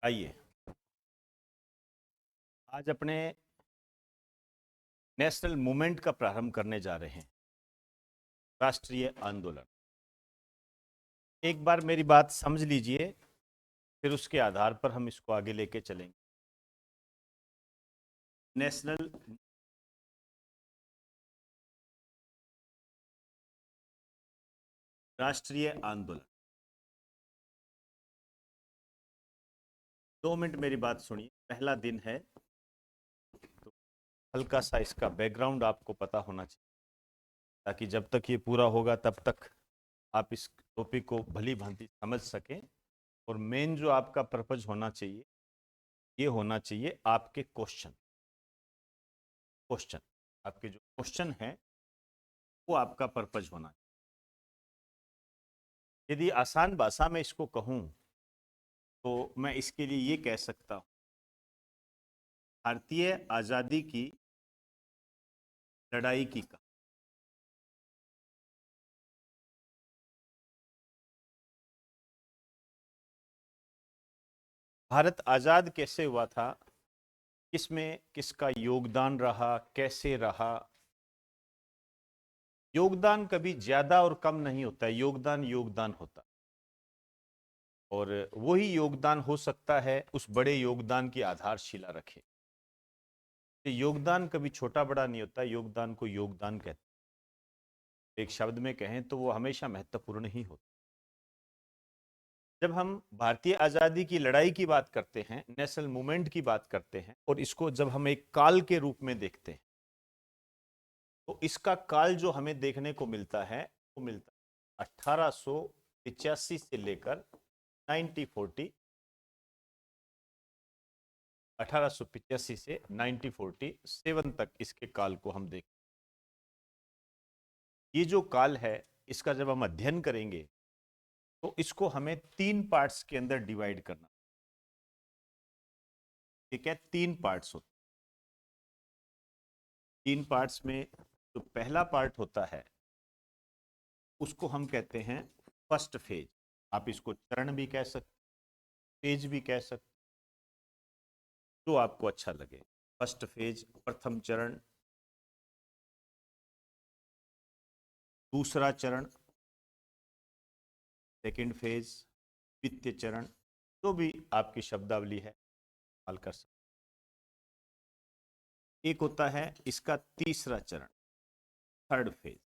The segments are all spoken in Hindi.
आइए आज अपने नेशनल मूवमेंट का प्रारंभ करने जा रहे हैं। राष्ट्रीय आंदोलन। एक बार मेरी बात समझ लीजिए, फिर उसके आधार पर हम इसको आगे लेके चलेंगे। नेशनल राष्ट्रीय आंदोलन। 2 मिनट मेरी बात सुनिए। पहला दिन है तो हल्का सा इसका बैकग्राउंड आपको पता होना चाहिए, ताकि जब तक ये पूरा होगा तब तक आप इस टॉपिक को भली भांति समझ सकें। और मेन जो आपका पर्पज होना चाहिए, ये होना चाहिए आपके क्वेश्चन। क्वेश्चन आपके जो क्वेश्चन है वो आपका पर्पज होना चाहिए। यदि आसान भाषा में इसको कहूं तो मैं इसके लिए ये कह सकता हूं, भारतीय आजादी की लड़ाई की कहानी। भारत आजाद कैसे हुआ था, किसमें किसका योगदान रहा, कैसे रहा। योगदान कभी ज्यादा और कम नहीं होता है, योगदान योगदान होता है। और वही योगदान हो सकता है उस बड़े योगदान की आधारशिला रखे। योगदान कभी छोटा बड़ा नहीं होता, योगदान को योगदान कहते हैं। एक शब्द में कहें तो वो हमेशा महत्वपूर्ण ही होता है। जब हम भारतीय आजादी की लड़ाई की बात करते हैं, नेशनल मूवमेंट की बात करते हैं, और इसको जब हम एक काल के रूप में देखते हैं, तो इसका काल जो हमें देखने को मिलता है वो मिलता है 1885 से लेकर 1940, 1885 से 1947 तक इसके काल को हम देखें। ये जो काल है, इसका जब हम अध्ययन करेंगे तो इसको हमें 3 पार्ट्स के अंदर डिवाइड करना। ठीक है, 3 पार्ट्स होते हैं। 3 पार्ट्स में जो पहला पार्ट होता है उसको हम कहते हैं फर्स्ट फेज। आप इसको चरण भी कह सकते, फेज भी कह सकते, जो आपको अच्छा लगे। फर्स्ट फेज, प्रथम चरण, दूसरा चरण, सेकंड फेज, द्वितीय चरण, जो भी आपकी शब्दावली है इस्तेमाल कर सकते। एक होता है इसका तीसरा चरण, थर्ड फेज।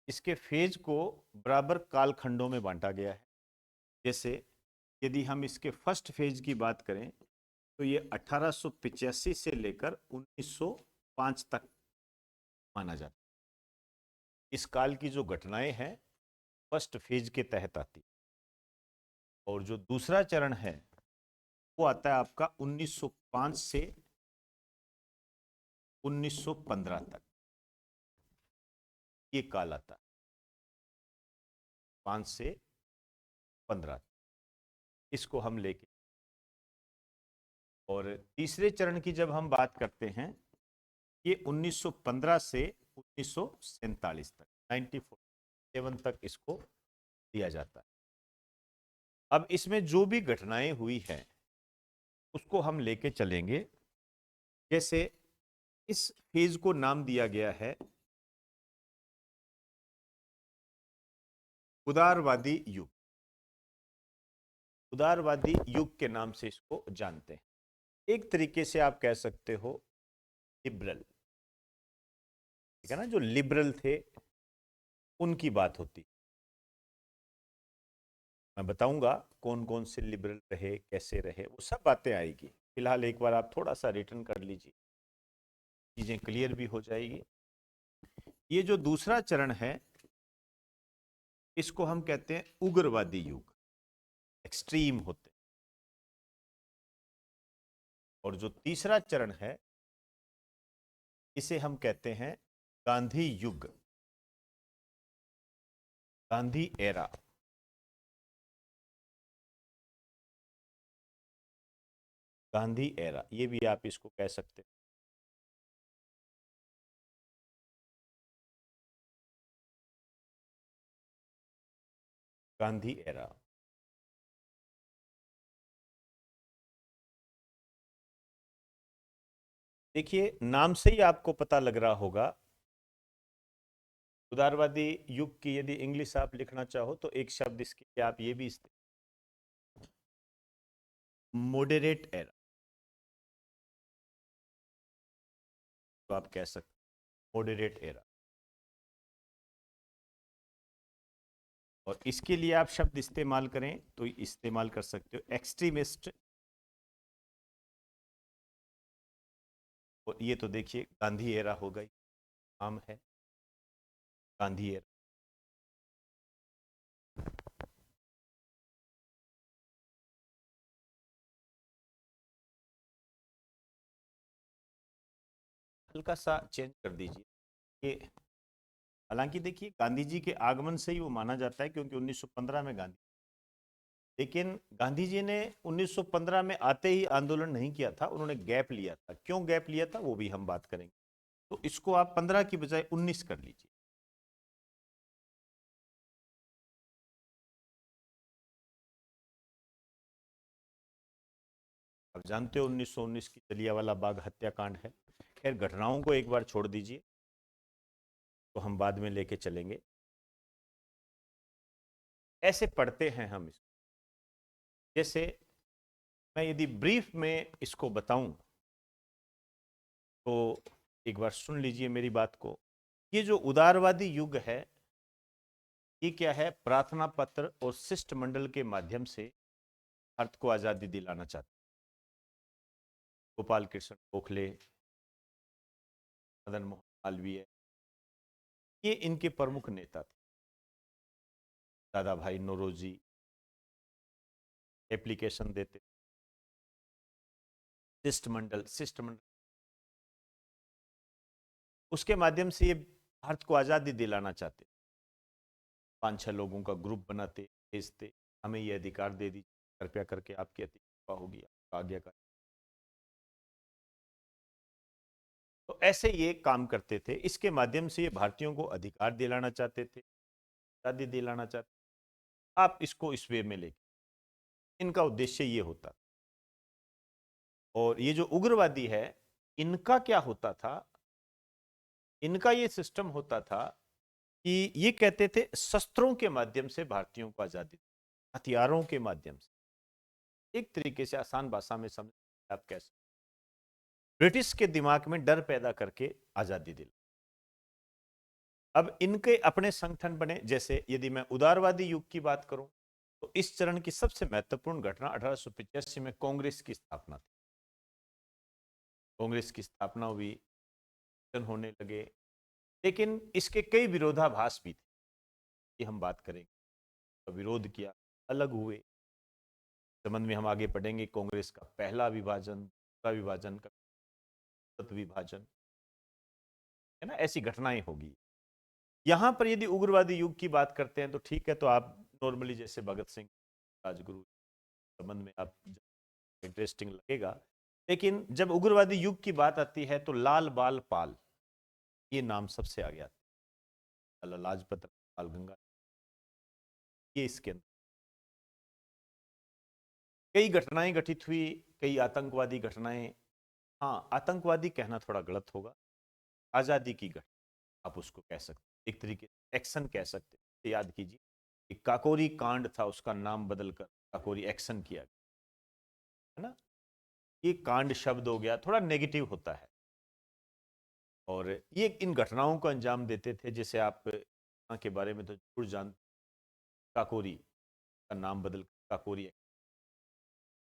इसके फेज को बराबर कालखंडों में बांटा गया है। जैसे यदि हम इसके फर्स्ट फेज की बात करें तो ये 1885 से लेकर 1905 तक माना जाता है। इस काल की जो घटनाएं हैं फर्स्ट फेज के तहत आती। और जो दूसरा चरण है वो आता है आपका 1905 से 1915 तक। ये काल आता है 5 से 15। इसको हम लेके, और तीसरे चरण की जब हम बात करते हैं, ये 1915 से 1947 तक, 1947 तक इसको दिया जाता है। अब इसमें जो भी घटनाएं हुई हैं उसको हम लेके चलेंगे। जैसे इस फेज को नाम दिया गया है उदारवादी युग। उदारवादी युग के नाम से इसको जानते हैं। एक तरीके से आप कह सकते हो लिबरल। ठीक है ना, जो लिबरल थे उनकी बात होती। मैं बताऊंगा कौन कौन से लिबरल रहे, कैसे रहे, वो सब बातें आएगी। फिलहाल एक बार आप थोड़ा सा रिटर्न कर लीजिए, चीजें क्लियर भी हो जाएगी। ये जो दूसरा चरण है इसको हम कहते हैं उग्रवादी युग, एक्सट्रीम होते। और जो तीसरा चरण है इसे हम कहते हैं गांधी युग, गांधी एरा। गांधी एरा, ये भी आप इसको कह सकते हैं। गांधी एरा। देखिए, नाम से ही आपको पता लग रहा होगा, उदारवादी युग की यदि इंग्लिश आप लिखना चाहो तो एक शब्द इसके लिए आप ये भी मॉडरेट एरा, तो आप कह सकते मॉडरेट एरा। और इसके लिए आप शब्द इस्तेमाल करें तो इस्तेमाल कर सकते हो एक्सट्रीमिस्ट। और ये तो देखिए गांधी एरा हो गई, नाम है गांधी एरा। हल्का सा चेंज कर दीजिए ये। हालांकि देखिए गांधी जी के आगमन से ही वो माना जाता है, क्योंकि 1915 में गांधी, लेकिन गांधी जी ने 1915 में आते ही आंदोलन नहीं किया था, उन्होंने गैप लिया था। क्यों गैप लिया था वो भी हम बात करेंगे। तो इसको आप 15 की बजाय 19 कर लीजिए। आप जानते हो 1919 की जलियांवाला बाग हत्याकांड है। खैर घटनाओं को एक बार छोड़ दीजिए, तो हम बाद में लेके चलेंगे। ऐसे पढ़ते हैं हम इसको, जैसे मैं यदि ब्रीफ में इसको बताऊं तो एक बार सुन लीजिए मेरी बात को। ये जो उदारवादी युग है, ये क्या है, प्रार्थना पत्र और शिष्टमंडल के माध्यम से भारत को आजादी दिलाना चाहते। गोपाल कृष्ण गोखले, मदन मोहन मालवीय, ये इनके प्रमुख नेता थे। दादा भाई नौरोजी एप्लीकेशन देते, शिष्टमंडल शिष्टमंडल उसके माध्यम से ये भारत को आजादी दिलाना चाहते। 5-6 लोगों का ग्रुप बनाते, भेजते, हमें ये अधिकार दे दीजिए, कृपया करके आपकी अति कृपा होगी, आपका आज्ञाकारी। तो ऐसे ये काम करते थे। इसके माध्यम से ये भारतीयों को अधिकार दिलाना चाहते थे, आजादी दिलाना चाहते। आप इसको इस वे में लेके, इनका उद्देश्य ये होता। और ये जो उग्रवादी है, इनका क्या होता था, इनका ये सिस्टम होता था कि ये कहते थे शस्त्रों के माध्यम से भारतीयों को आजादी, हथियारों के माध्यम से। एक तरीके से आसान भाषा में समझ आप कैसे, ब्रिटिश के दिमाग में डर पैदा करके आजादी दिला। अब इनके अपने संगठन बने। जैसे यदि मैं उदारवादी युग की बात करूं तो इस चरण की सबसे महत्वपूर्ण घटना 1885 में कांग्रेस की स्थापना थी। कांग्रेस की स्थापना हुई, होने लगे, लेकिन इसके कई विरोधाभास भी थे, ये हम बात करेंगे। तो विरोध किया, अलग हुए, संबंध में हम आगे पढ़ेंगे। कांग्रेस का पहला विभाजन, दूसरा विभाजन, का विभाजन, है ना, ऐसी घटनाएं होगी। यहां पर यदि उग्रवादी युग की बात करते हैं तो ठीक है, तो आप नॉर्मली जैसे भगत सिंह, राजगुरु, संबंध में आप इंटरेस्टिंग लगेगा। लेकिन जब उग्रवादी युग की बात आती है तो लाल बाल पाल, ये नाम सबसे आगे आता है। लाला लाजपत राय, बाल गंगाधर, ये इसके अंदर कई घटनाएं घटित हुई, कई आतंकवादी घटनाएं। हाँ, आतंकवादी कहना थोड़ा गलत होगा, आजादी की घटना आप उसको कह सकते, एक तरीके से एक्शन कह सकते। तो याद कीजिए, एक काकोरी कांड था, उसका नाम बदलकर काकोरी एक्शन किया गया, है ना। ये कांड शब्द हो गया, थोड़ा नेगेटिव होता है। और ये इन घटनाओं को अंजाम देते थे। जैसे आप के बारे में तो जरूर जानते, काकोरी का नाम बदल काकोरी,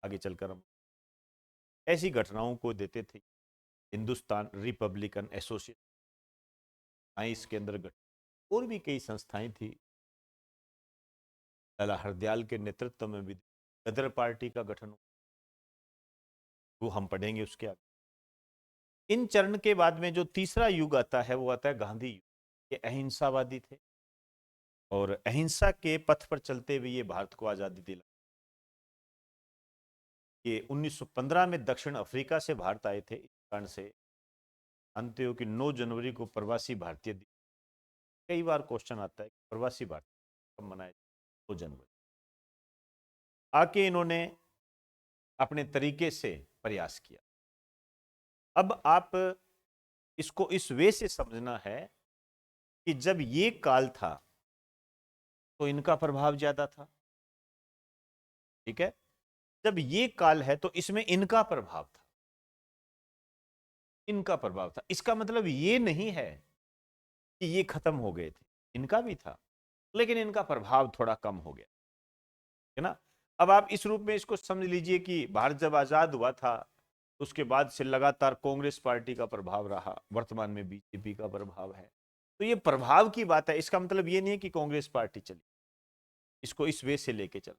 आगे चलकर हम ऐसी घटनाओं को देते थे। हिंदुस्तान रिपब्लिकन एसोसिएशन, इसके अंदर और भी कई संस्थाएं थी। लाला हरदयाल के नेतृत्व में भी गदर पार्टी का गठन हुआ, वो हम पढ़ेंगे उसके आगे। इन चरण के बाद में जो तीसरा युग आता है वो आता है गांधी युग। ये अहिंसावादी थे और अहिंसा के पथ पर चलते हुए ये भारत को आजादी दिला। ये 1915 में दक्षिण अफ्रीका से भारत आए थे। इस कारण से जानते हो कि 9 जनवरी को प्रवासी भारतीय दिवस, कई बार क्वेश्चन आता है कि प्रवासी भारतीय कब मनाए, 2 जनवरी। आके इन्होंने अपने तरीके से प्रयास किया। अब आप इसको इस वे से समझना है कि जब ये काल था तो इनका प्रभाव ज्यादा था, ठीक है। जब ये काल है तो इसमें इनका प्रभाव था, इनका प्रभाव था। इसका मतलब ये नहीं है कि ये खत्म हो गए थे, इनका भी था, लेकिन इनका प्रभाव थोड़ा कम हो गया, है ना। अब आप इस रूप में इसको समझ लीजिए कि भारत जब आजाद हुआ था उसके बाद से लगातार कांग्रेस पार्टी का प्रभाव रहा, वर्तमान में बीजेपी का प्रभाव है। तो ये प्रभाव की बात है, इसका मतलब ये नहीं है कि कांग्रेस पार्टी चली। इसको इस वे से लेके चल,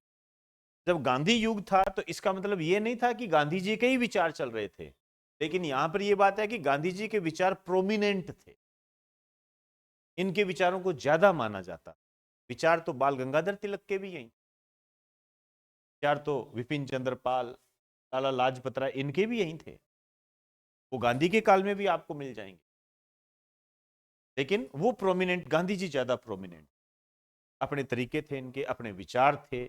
जब गांधी युग था तो इसका मतलब ये नहीं था कि गांधी जी के ही विचार चल रहे थे, लेकिन यहां पर यह बात है कि गांधी जी के विचार प्रोमिनेंट थे, इनके विचारों को ज्यादा माना जाता। विचार तो बाल गंगाधर तिलक के भी यही, विचार तो विपिन चंद्र पाल, लाला लाजपत राय, इनके भी यही थे। वो गांधी के काल में भी आपको मिल जाएंगे, लेकिन वो प्रोमिनेंट, गांधी जी ज्यादा प्रोमिनेंट, अपने तरीके थे इनके, अपने विचार थे।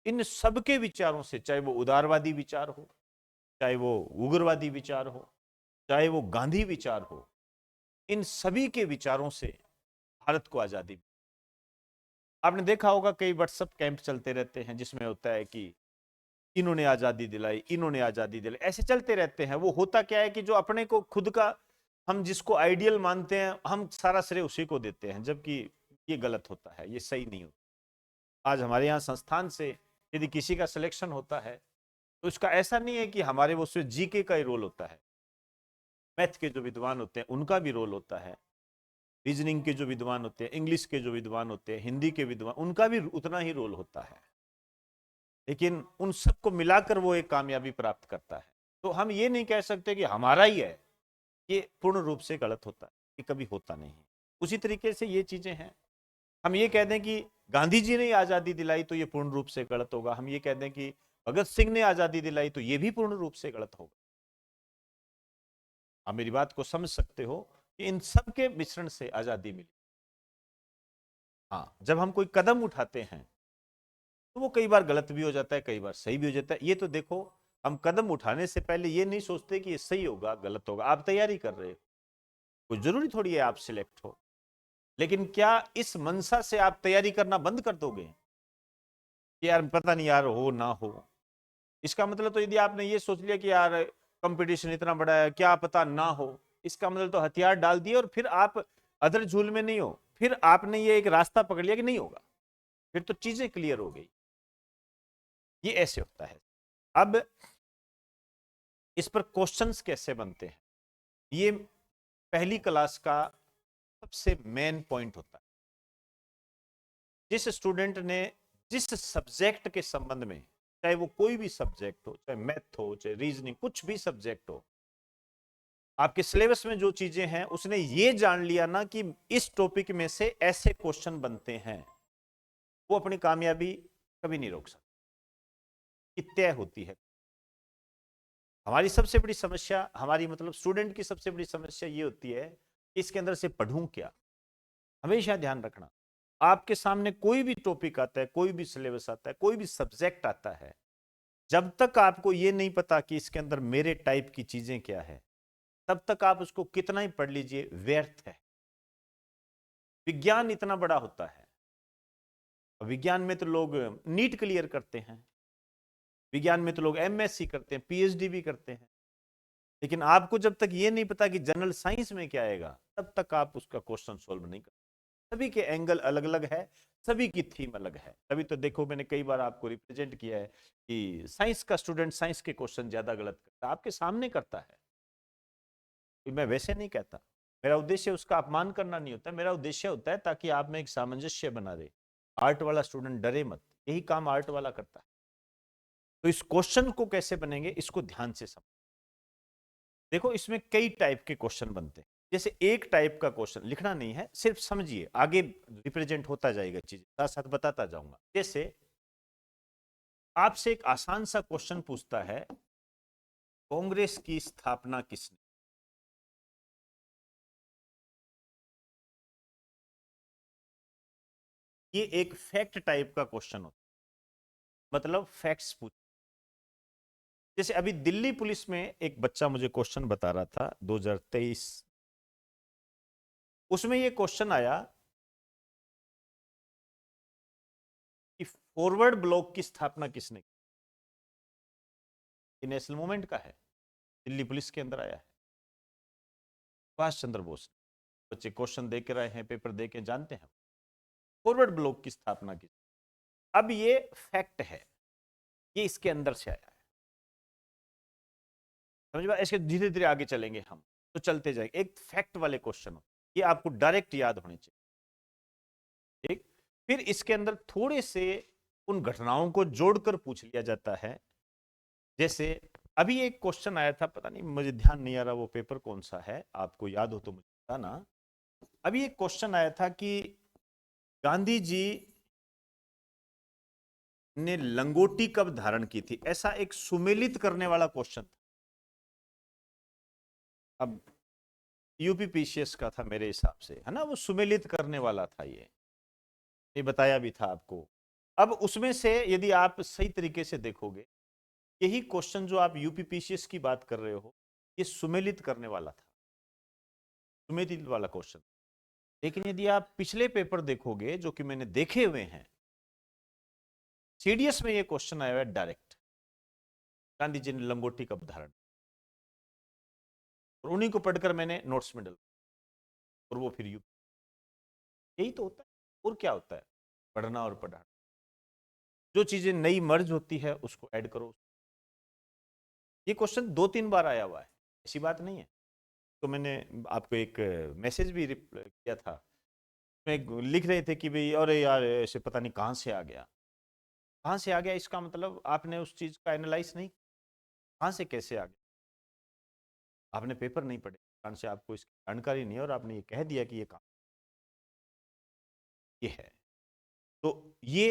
इन सबके विचारों से, चाहे वो उदारवादी विचार हो, चाहे वो उग्रवादी विचार हो, चाहे वो गांधी विचार हो, इन सभी के विचारों से भारत को आजादी मिली। आपने देखा होगा कई व्हाट्सएप कैंप चलते रहते हैं जिसमें होता है कि इन्होंने आजादी दिलाई, इन्होंने आजादी दिलाई, ऐसे चलते रहते हैं। वो होता क्या है कि जो अपने को खुद का, हम जिसको आइडियल मानते हैं, हम सारा श्रेय उसी को देते हैं, जबकि ये गलत होता है, ये सही नहीं होता। आज हमारे यहाँ संस्थान से यदि किसी का सिलेक्शन होता है तो इसका ऐसा नहीं है कि हमारे वो सिर्फ जीके का ही रोल होता है, मैथ के जो विद्वान होते हैं उनका भी रोल होता है, रीजनिंग के जो विद्वान होते हैं, इंग्लिश के जो विद्वान होते हैं, हिंदी के विद्वान, उनका भी उतना ही रोल होता है, लेकिन उन सबको मिलाकर वो एक कामयाबी प्राप्त करता है। तो हम ये नहीं कह सकते कि हमारा ही है, ये पूर्ण रूप से गलत होता है, ये कभी होता नहीं है। उसी तरीके से ये चीजें हैं, हम ये कह दें कि गांधी जी ने आजादी दिलाई तो ये पूर्ण रूप से गलत होगा, हम ये कह दें कि भगत सिंह ने आजादी दिलाई तो ये भी पूर्ण रूप से गलत होगा। आप मेरी बात को समझ सकते हो कि इन सब के मिश्रण से आजादी मिली। हाँ, जब हम कोई कदम उठाते हैं तो वो कई बार गलत भी हो जाता है, कई बार सही भी हो जाता है। ये तो देखो, हम कदम उठाने से पहले ये नहीं सोचते कि ये सही होगा गलत होगा, आप तैयारी कर रहे हो, कोई जरूरी थोड़ी है आप सिलेक्ट हो, लेकिन क्या इस मंशा से आप तैयारी करना बंद कर दोगे कि यार पता नहीं यार हो ना हो? इसका मतलब तो यदि आपने ये सोच लिया कि यार कंपटीशन इतना बड़ा है, क्या पता ना हो, इसका मतलब तो हथियार डाल दिए और फिर आप अधर झूल में नहीं हो, फिर आपने ये एक रास्ता पकड़ लिया कि नहीं होगा, फिर तो चीजें क्लियर हो गई। ये ऐसे होता है। अब इस पर क्वेश्चंस कैसे बनते हैं, ये पहली क्लास का सबसे मेन पॉइंट होता है। जिस स्टूडेंट ने जिस सब्जेक्ट के संबंध में, चाहे वो कोई भी सब्जेक्ट हो, चाहे मैथ हो, चाहे रीजनिंग, कुछ भी सब्जेक्ट हो, आपके सिलेबस में जो चीजें हैं उसने ये जान लिया ना कि इस टॉपिक में से ऐसे क्वेश्चन बनते हैं, वो अपनी कामयाबी कभी नहीं रोक सकता, कि तय होती है। हमारी सबसे बड़ी समस्या, हमारी मतलब स्टूडेंट की सबसे बड़ी समस्या ये होती है कि इसके अंदर से पढ़ूं क्या। हमेशा ध्यान रखना, आपके सामने कोई भी टॉपिक आता है, कोई भी सिलेबस आता है, कोई भी सब्जेक्ट आता है, जब तक आपको ये नहीं पता कि इसके अंदर मेरे टाइप की चीजें क्या है, तब तक आप उसको कितना ही पढ़ लीजिए व्यर्थ है। विज्ञान इतना बड़ा होता है, विज्ञान में तो लोग नीट क्लियर करते हैं, विज्ञान में तो लोग एमएससी करते हैं, पीएचडी भी करते हैं, लेकिन आपको जब तक ये नहीं पता कि जनरल साइंस में क्या आएगा, तब तक आप उसका क्वेश्चन सोल्व नहीं कर। सभी के एंगल अलग अलग है, सभी की थीम अलग है। तभी तो देखो मैंने कई बार आपको रिप्रेजेंट किया है कि साइंस का स्टूडेंट साइंस के क्वेश्चन ज्यादा गलत करता है, आपके सामने करता है। मैं वैसे नहीं कहता, मेरा उद्देश्य उसका अपमान करना नहीं होता, मेरा उद्देश्य होता है ताकि आप में एक सामंजस्य बना रहे। आर्ट वाला स्टूडेंट डरे मत, यही काम आर्ट वाला करता है। तो इस क्वेश्चन को कैसे बनेंगे इसको ध्यान से समझ। देखो इसमें कई टाइप के क्वेश्चन बनते हैं, जैसे एक टाइप का क्वेश्चन लिखना नहीं है, सिर्फ समझिए, आगे रिप्रेजेंट होता जाएगा, चीज साथ साथ बताता जाऊंगा। जैसे आपसे एक आसान सा क्वेश्चन पूछता है, कांग्रेस की स्थापना किसने? ये एक फैक्ट टाइप का क्वेश्चन होता है, मतलब फैक्ट्स पूछ, जैसे अभी दिल्ली पुलिस में एक बच्चा मुझे क्वेश्चन बता रहा था 2023, उसमें ये क्वेश्चन आया कि फॉरवर्ड ब्लॉक की स्थापना किसने की? ये नेशनल मूवमेंट का है, दिल्ली पुलिस के अंदर आया है, सुभाष चंद्र बोस। बच्चे क्वेश्चन दे के रहे हैं, पेपर दे के जानते हैं फॉरवर्ड ब्लॉक की स्थापना की। अब ये फैक्ट है, ये इसके अंदर से आया है, समझ में? ऐसे धीरे धीरे आगे चलेंगे हम, तो चलते जाएंगे। एक फैक्ट वाले क्वेश्चन हो, ये आपको डायरेक्ट याद होने चाहिए। ठीक, फिर इसके अंदर थोड़े से उन घटनाओं को जोड़कर पूछ लिया जाता है। जैसे अभी एक क्वेश्चन आया था, पता नहीं मुझे ध्यान नहीं आ रहा वो पेपर कौन सा है, आपको याद हो तो मुझे बताना। अभी एक क्वेश्चन आया था कि गांधी जी ने लंगोटी कब धारण की थी, ऐसा एक सुमेलित करने वाला क्वेश्चन था। अब यूपी पीसीएस का था मेरे हिसाब से, है ना, वो सुमेलित करने वाला था, ये बताया भी था आपको। अब उसमें से यदि आप सही तरीके से देखोगे, यही क्वेश्चन जो आप यूपी पीसीएस की बात कर रहे हो, ये सुमेलित करने वाला था, सुमेलित वाला क्वेश्चन। लेकिन यदि आप पिछले पेपर देखोगे जो कि मैंने देखे हुए हैं, सीडीएस में ये क्वेश्चन आया हुआ है डायरेक्ट, गांधी जी ने लंगोटी कब धारण, और उन्हीं को पढ़कर मैंने नोट्स में डाला, और वो फिर यही तो होता है, और क्या होता है, पढ़ना और पढ़ाना। जो चीजें नई मर्ज होती है उसको ऐड करो। ये क्वेश्चन 2-3 बार आया हुआ है, ऐसी बात नहीं है। तो मैंने आपको एक मैसेज भी किया था, मैं लिख रहे थे कि भाई अरे यार ऐसे पता नहीं कहाँ से आ गया, कहाँ से आ गया, इसका मतलब आपने उस चीज का एनालाइज नहीं, कहाँ से कैसे आ गया, आपने पेपर नहीं पढ़े, कारण से आपको इसकी जानकारी नहीं है, और आपने ये कह दिया कि ये काम ये है। तो ये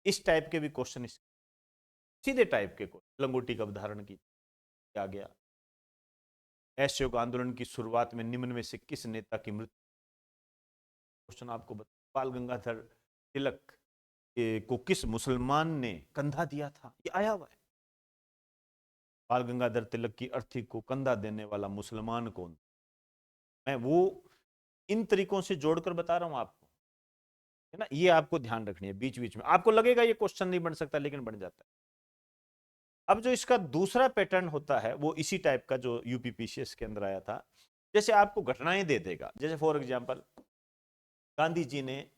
इस टाइप के भी क्वेश्चन, सीधे टाइप के क्वेश्चन, लंगोटी कब धारण की आ गया, असहयोग आंदोलन की शुरुआत में निम्न में से किस नेता की मृत्यु, क्वेश्चन आपको बाल गंगाधर तिलक को किस मुसलमान ने कंधा दिया था, ये आया हुआ है। बाल गंगाधर तिलक की अर्थी को कंधा देने वाला मुसलमान कौन, मैं वो इन तरीकों से जोड़कर बता रहा हूं आपको, है ना, ये आपको ध्यान रखनी है। बीच बीच में आपको लगेगा ये क्वेश्चन नहीं बन सकता, लेकिन बन जाता है। अब जो इसका दूसरा पैटर्न होता है वो इसी टाइप का जो यूपीपीसीएस के अंदर आया था, जैसे आपको घटनाएं दे देगा, जैसे फॉर एग्जांपल गांधी जी ने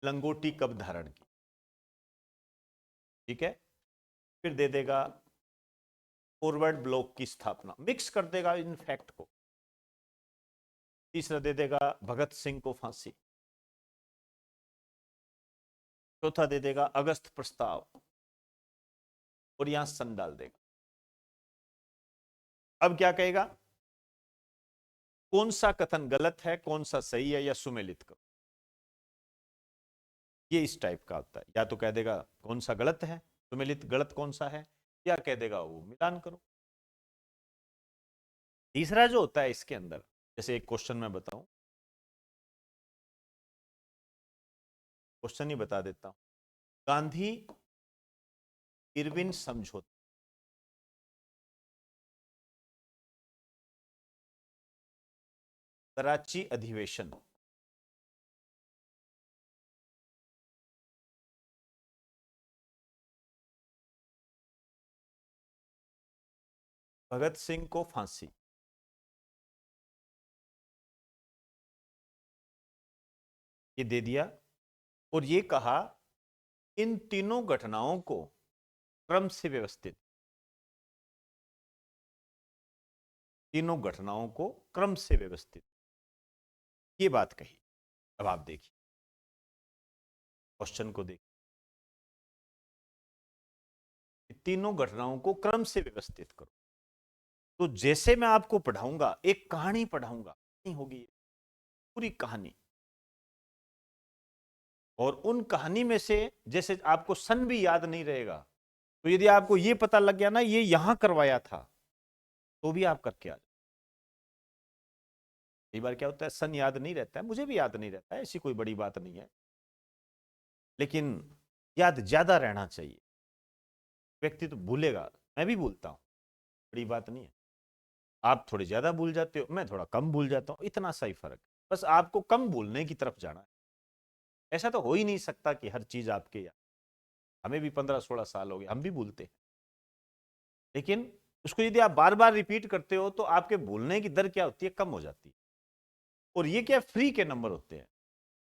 लंगोटी कब धारण की, ठीक है, फिर दे देगा फॉरवर्ड ब्लॉक की स्थापना, मिक्स कर देगा इन फैक्ट को। तीसरा दे देगा भगत सिंह को फांसी, चौथा दे देगा अगस्त प्रस्ताव, और यहां सन डाल देगा। अब क्या कहेगा, कौन सा कथन गलत है, कौन सा सही है, या सुमेलित करो। ये इस टाइप का होता है, या तो कह देगा कौन सा गलत है, सुमेलित गलत कौन सा है, या कह देगा वो मिलान करो। तीसरा जो होता है इसके अंदर, जैसे एक क्वेश्चन मैं बताऊं, क्वेश्चन ही बता देता हूं, गांधी इरविन समझौता, कराची अधिवेशन, भगत सिंह को फांसी, ये दे दिया, और ये कहा इन तीनों घटनाओं को क्रम से व्यवस्थित, तीनों घटनाओं को क्रम से व्यवस्थित, ये बात कही। अब आप देखिए क्वेश्चन को, देखिए तीनों घटनाओं को क्रम से व्यवस्थित करो। तो जैसे मैं आपको पढ़ाऊंगा, एक कहानी पढ़ाऊंगा, नहीं होगी पूरी कहानी, और उन कहानी में से जैसे आपको सन भी याद नहीं रहेगा, तो यदि आपको ये पता लग गया ना ये यहां करवाया था, तो भी आप करके आ जाओ। कई बार क्या होता है, सन याद नहीं रहता है, मुझे भी याद नहीं रहता है, ऐसी कोई बड़ी बात नहीं है, लेकिन याद ज्यादा रहना चाहिए। व्यक्ति तो भूलेगा, मैं भी भूलता हूं, बड़ी बात नहीं है। आप थोड़े ज्यादा भूल जाते हो, मैं थोड़ा कम भूल जाता हूँ, इतना सा ही फर्क है। बस आपको कम भूलने की तरफ जाना है। ऐसा तो हो ही नहीं सकता कि हर चीज आपके याद। हमें भी 15-16 साल हो गए, हम भी भूलते हैं। लेकिन उसको यदि आप बार बार रिपीट करते हो तो आपके भूलने की दर क्या होती है, कम हो जाती है। और ये क्या फ्री के नंबर होते हैं।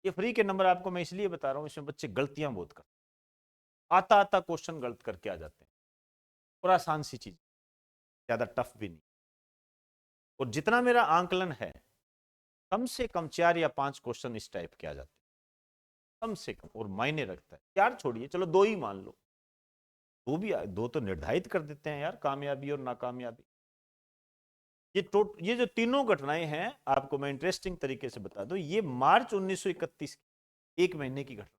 ये फ्री के नंबर आपको मैं इसलिए बता रहा हूं, इसमें बच्चे गलतियां बहुत करते हैं। आता आता क्वेश्चन गलत करके आ जाते हैं। और आसान सी चीज, ज्यादा टफ भी नहीं। और जितना मेरा आंकलन है, कम से कम 4 या 5 क्वेश्चन इस टाइप के आ जाते हैं, कम से कम। और मायने रखता है। 4 छोड़िए, चलो 2 ही मान लो। दो तो निर्धारित कर देते हैं यार, कामयाबी और नाकामयाबी। ये जो तीनों घटनाएं हैं, आपको मैं इंटरेस्टिंग तरीके से बता दूं, ये मार्च 1931 की 1 महीने की घटना,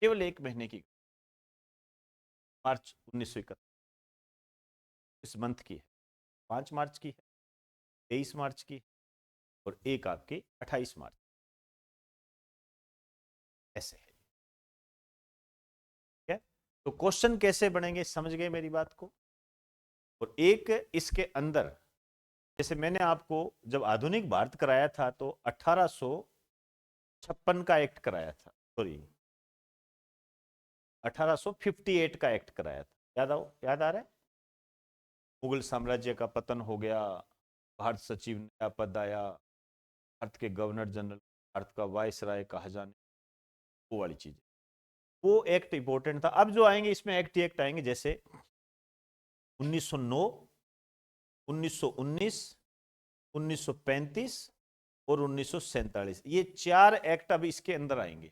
केवल 1 महीने की। मार्च 1931 इस मंथ की है। 5 मार्च की है, 23 मार्च की, और एक आपकी 28 मार्च। ऐसे है। ठीक है। तो क्वेश्चन कैसे बनेंगे, समझ गए मेरी बात को। और एक इसके अंदर, जैसे मैंने आपको जब आधुनिक भारत कराया था तो 1856 का एक्ट कराया था, सॉरी 1858 का एक्ट कराया था। याद आ रहा है। मुगल साम्राज्य का पतन हो गया, भारत सचिव नया पद आया, भारत के गवर्नर जनरल, भारत का वाइस राय कहा जाने, वो वाली चीज। वो एक्ट इंपॉर्टेंट था। अब जो आएंगे इसमें एक्ट आएंगे, जैसे 1909, 1919, 1935 और 1947। ये 4 एक्ट अब इसके अंदर आएंगे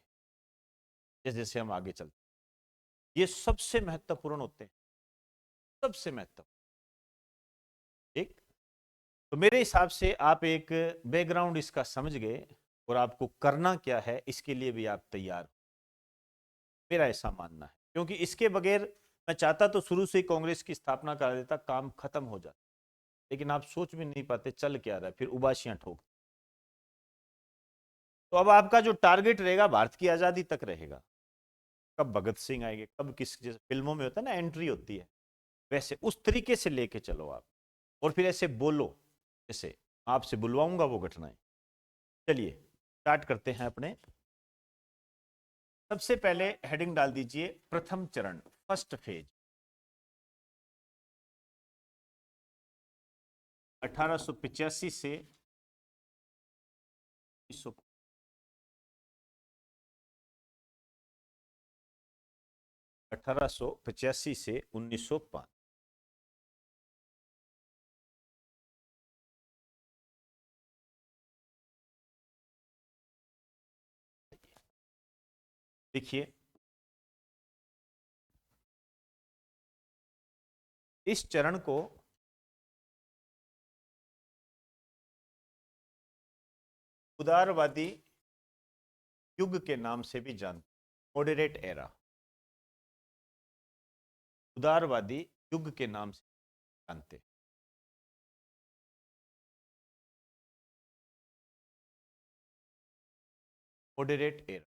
जैसे जैसे हम आगे चलते। ये सबसे महत्वपूर्ण होते हैं, सबसे महत्वपूर्ण। ठीक। तो मेरे हिसाब से आप एक बैकग्राउंड इसका समझ गए, और आपको करना क्या है इसके लिए भी आप तैयार। मेरा ऐसा मानना है, क्योंकि इसके बगैर मैं चाहता तो शुरू से ही कांग्रेस की स्थापना करा देता, काम खत्म हो जाता। लेकिन आप सोच भी नहीं पाते चल क्या रहा है, फिर उबासियां ठोक। तो अब आपका जो टारगेट रहेगा भारत की आजादी तक रहेगा। कब भगत सिंह आएंगे, कब किस, जैसे फिल्मों में होता है ना, एंट्री होती है, वैसे उस तरीके से लेके चलो आप। और फिर ऐसे बोलो जैसे आपसे बुलवाऊंगा वो घटनाएं। चलिए स्टार्ट करते हैं अपने। सबसे पहले हेडिंग डाल दीजिए, प्रथम चरण, फर्स्ट फेज। 1885 से 1885 से 1905। देखिए, इस चरण को उदारवादी युग के नाम से भी जानते, मॉडरेट एरा, उदारवादी युग के नाम से जानते। Moderate era.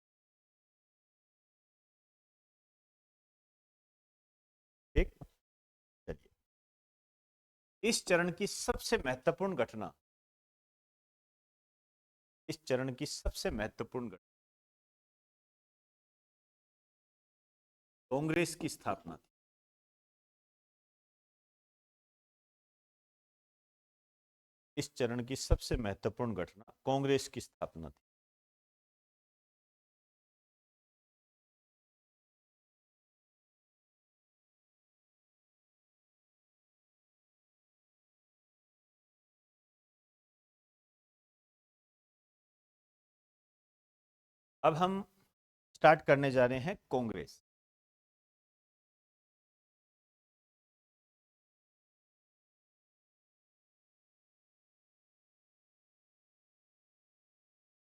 ठीक। चलिए, इस चरण की सबसे महत्वपूर्ण घटना, इस चरण की सबसे महत्वपूर्ण घटना कांग्रेस की स्थापना थी। इस चरण की सबसे महत्वपूर्ण घटना कांग्रेस की स्थापना थी। अब हम स्टार्ट करने जा रहे हैं कांग्रेस।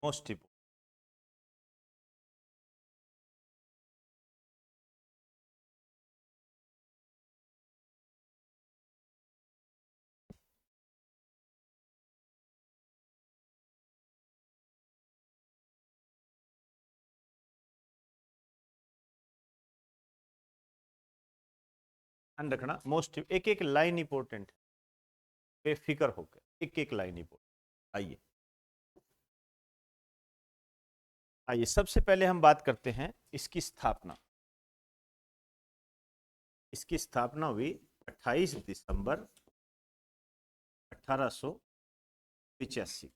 Most important. ध्यान रखना, मोस्ट एक एक लाइन इंपॉर्टेंट है, बेफिक्र होकर एक एक लाइन इंपॉर्टेंट। आइए आइए सबसे पहले हम बात करते हैं इसकी स्थापना। इसकी स्थापना हुई 28 दिसंबर 1885।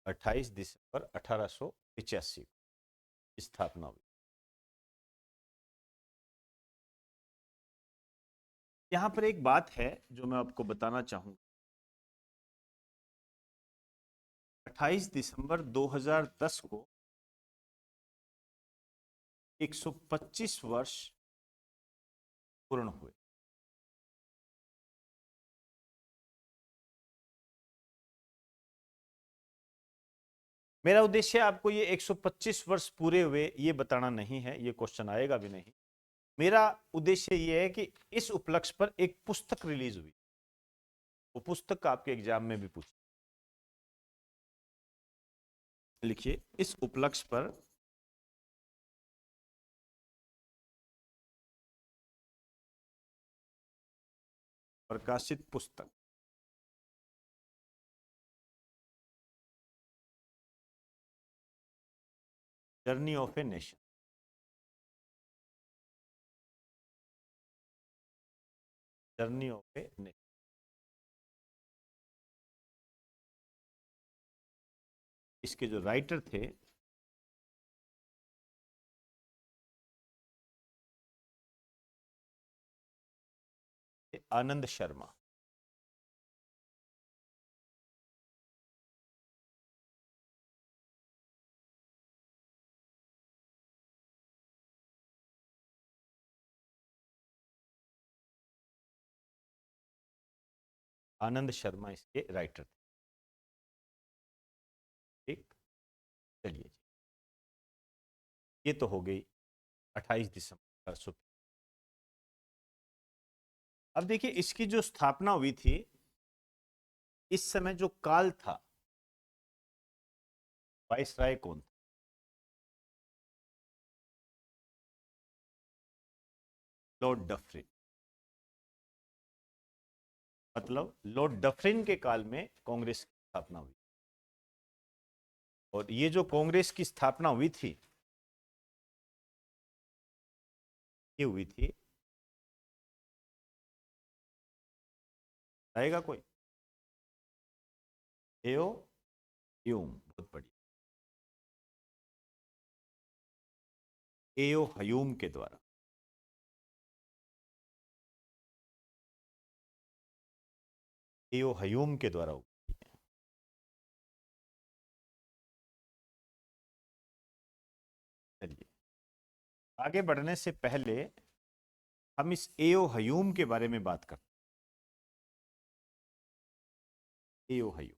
28 दिसंबर 1885 स्थापना हुई। यहां पर एक बात है जो मैं आपको बताना चाहूंगा। 28 दिसंबर 2010 को 125 वर्ष पूर्ण हुए। मेरा उद्देश्य आपको ये 125 वर्ष पूरे हुए ये बताना नहीं है, ये क्वेश्चन आएगा भी नहीं। मेरा उद्देश्य ये है कि इस उपलक्ष्य पर एक पुस्तक रिलीज हुई, वो पुस्तक आपके एग्जाम में भी पूछी। लिखिए इस उपलक्ष्य पर प्रकाशित पुस्तक। Journey of a nation. Journey of a nation. इसके जो राइटर थे आनंद शर्मा। आनंद शर्मा इसके राइटर थे। ठीक, चलिए जी, ये तो हो गई 28 दिसंबर 1885। अब देखिए इसकी जो स्थापना हुई थी, इस समय जो काल था, वाइसराय कौन था? Lord Dufferin. मतलब लॉर्ड डफरिन के काल में कांग्रेस की स्थापना हुई। और ये जो कांग्रेस की स्थापना हुई थी, ये हुई थी, आएगा कोई? एओ ह्यूम, बहुत बढ़िया, एओ हयूम के द्वारा। एओ हयूम के द्वारा हुई। चलिए आगे बढ़ने से पहले हम इस एओ हयूम के बारे में बात करते हैं। एओ हयूम,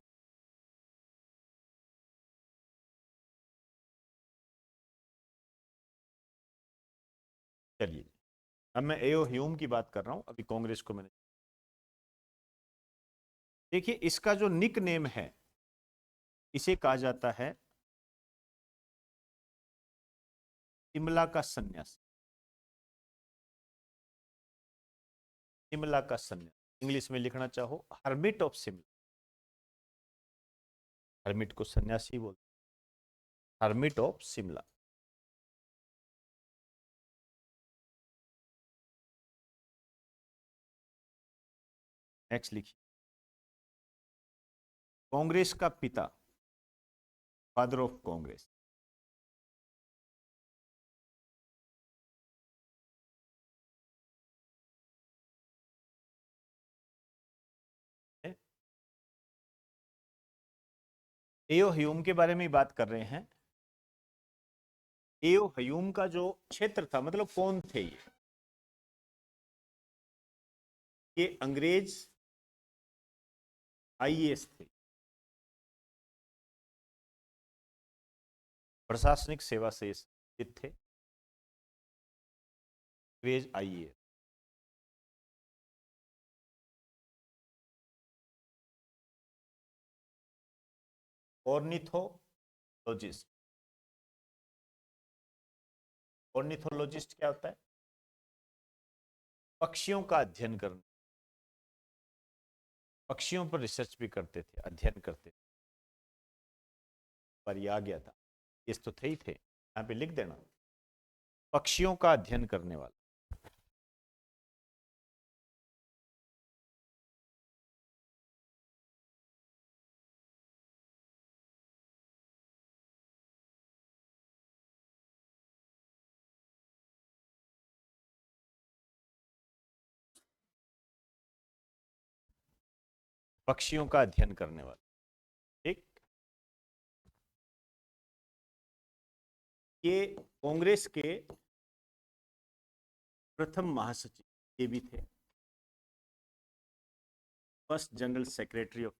चलिए अब मैं एओ ह्यूम की बात कर रहा हूं, अभी कांग्रेस को मैंने। देखिए इसका जो निक नेम है, इसे कहा जाता है शिमला का सन्यासी। शिमला का सन्यासी, इंग्लिश में लिखना चाहो हर्मिट ऑफ शिमला। हर्मिट को सन्यासी बोलते, हर्मिट ऑफ शिमला। नेक्स्ट लिखिए, कांग्रेस का पिता, father of Congress. AO Hume के बारे में बात कर रहे हैं। एओ हयूम का जो क्षेत्र था, मतलब कौन थे ये अंग्रेज आईएएस थे, प्रशासनिक सेवा से संबंधित थे, अंग्रेज आईएएस। ऑर्निथोलॉजिस्ट। ऑर्निथोलॉजिस्ट क्या होता है? पक्षियों का अध्ययन करना, पक्षियों पर रिसर्च भी करते थे, अध्ययन करते थे। पर ये आ गया था, इस तो थे ही थे, यहाँ पे लिख देना, पक्षियों का अध्ययन करने वाला। पक्षियों का अध्ययन करने वाला, ठीक। ये कांग्रेस के प्रथम महासचिव ये भी थे, first general secretary of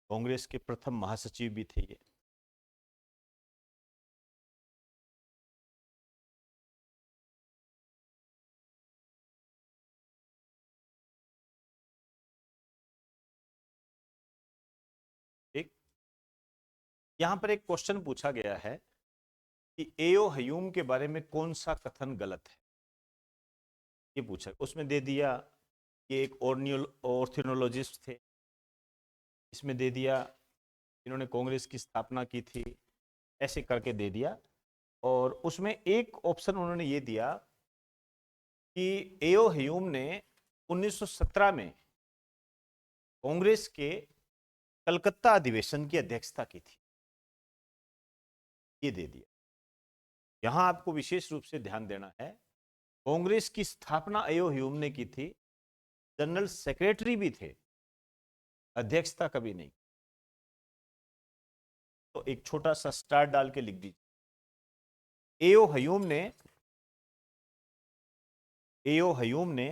Congress के प्रथम महासचिव भी थे ये। ठीक, यहां पर एक क्वेश्चन पूछा गया है कि एओ हयूम के बारे में कौन सा कथन गलत है, ये पूछा। उसमें दे दिया कि एक ऑर्निथोलॉजिस्ट थे, इसमें दे दिया इन्होंने कांग्रेस की स्थापना की थी, ऐसे करके दे दिया। और उसमें एक ऑप्शन उन्होंने ये दिया कि एओ हयूम ने 1917 में कांग्रेस के कलकत्ता अधिवेशन की अध्यक्षता की थी, ये दे दिया। यहां आपको विशेष रूप से ध्यान देना है, कांग्रेस की स्थापना एओ ह्यूम ने की थी, जनरल सेक्रेटरी भी थे, अध्यक्षता कभी नहीं। तो एक छोटा सा स्टार डाल के लिख दीजिए, एओ हयूम ने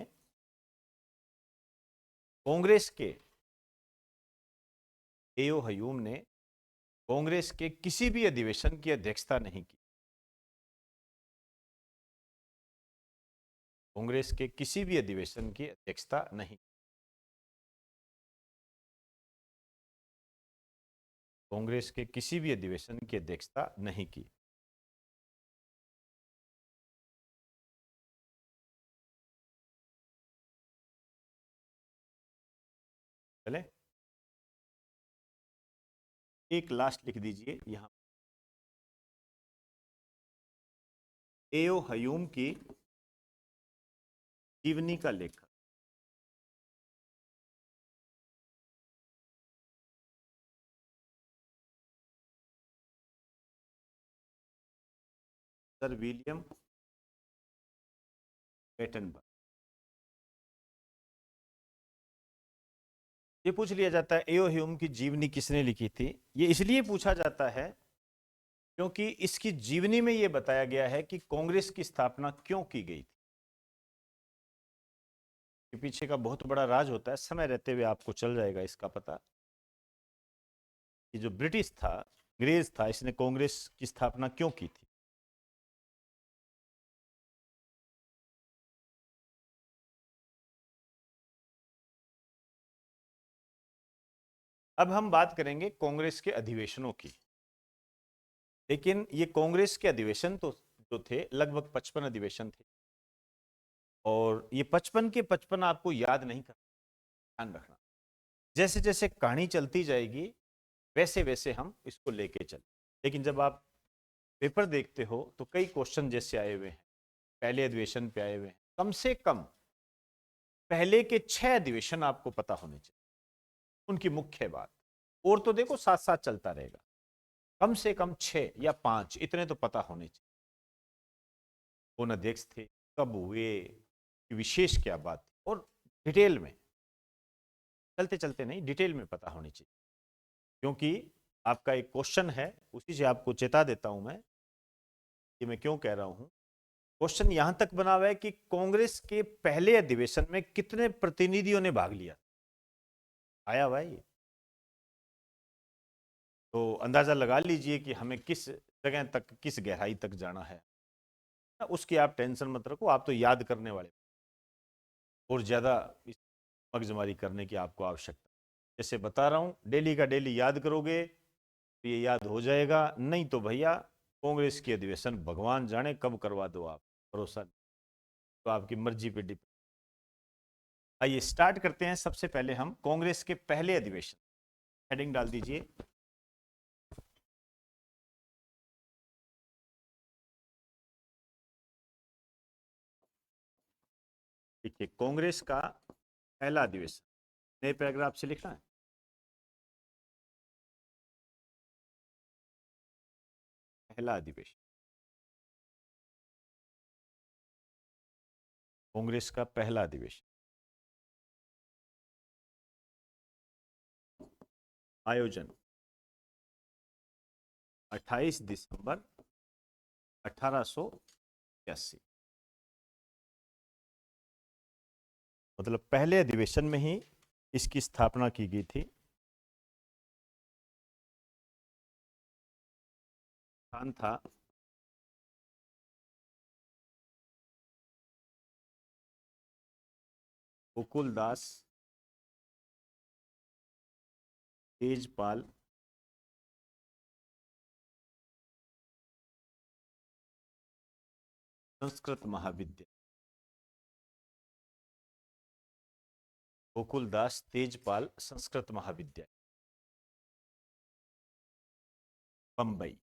कांग्रेस के एओ हयूम ने कांग्रेस के किसी भी अधिवेशन की अध्यक्षता नहीं की, कांग्रेस के किसी भी अधिवेशन की अध्यक्षता नहीं, कांग्रेस के किसी भी अधिवेशन की अध्यक्षता नहीं की। चले, एक लास्ट लिख दीजिए यहां, एओ हयूम की जीवनी का लेखक। Sir William Battenberg. ये पूछ लिया जाता है एओ ह्यूम की जीवनी किसने लिखी थी, ये इसलिए पूछा जाता है क्योंकि इसकी जीवनी में यह बताया गया है कि कांग्रेस की स्थापना क्यों की गई थी। के पीछे का बहुत बड़ा राज होता है, समय रहते हुए आपको चल जाएगा इसका पता कि जो ब्रिटिश था, अंग्रेज था, इसने कांग्रेस की स्थापना क्यों की थी। अब हम बात करेंगे कांग्रेस के अधिवेशनों की, लेकिन ये कांग्रेस के अधिवेशन तो जो थे लगभग 55 अधिवेशन थे, और ये 55 के 55 आपको याद नहीं करना, ध्यान रखना। जैसे जैसे कहानी चलती जाएगी वैसे वैसे हम इसको लेके चले, लेकिन जब आप पेपर देखते हो तो कई क्वेश्चन जैसे आए हुए हैं, पहले अधिवेशन पे आए हुए हैं, कम से कम पहले के 6 अधिवेशन आपको पता होने चाहिए, उनकी मुख्य बात। और तो देखो साथ साथ चलता रहेगा, कम से कम 6 या 5 इतने तो पता होने चाहिए। कौन अध्यक्ष थे, कब हुए, विशेष क्या बात थी, और डिटेल में, चलते चलते नहीं, डिटेल में पता होनी चाहिए। क्योंकि आपका एक क्वेश्चन है, उसी से आपको चेता देता हूं मैं कि मैं क्यों कह रहा हूं। क्वेश्चन यहां तक बना हुआ है कि कांग्रेस के पहले अधिवेशन में कितने प्रतिनिधियों ने भाग लिया, आया भाई। तो अंदाजा लगा लीजिए कि हमें किस जगह तक, किस गहराई तक जाना है। उसकी आप टेंशन मत रखो, आप तो याद करने वाले, और ज्यादा मगजमारी करने की आपको आवश्यकता, जैसे बता रहा हूं, डेली का डेली याद करोगे तो ये याद हो जाएगा, नहीं तो भैया कांग्रेस की अधिवेशन भगवान जाने कब करवा दो आप, भरोसा नहीं, तो आपकी मर्जी पे डिपेंड। आइए स्टार्ट करते हैं। सबसे पहले हम कांग्रेस के पहले अधिवेशन, हेडिंग डाल दीजिए। देखिए कांग्रेस का पहला अधिवेशन, नए पैराग्राफ से लिखना है। पहला अधिवेशन, कांग्रेस का पहला अधिवेशन। आयोजन 28 दिसंबर 1881, मतलब पहले अधिवेशन में ही इसकी स्थापना की गई थी। स्थान था गोकुलदास तेजपाल संस्कृत महाविद्यालय, गोकुलदास तेजपाल संस्कृत महाविद्यालय, बंबई,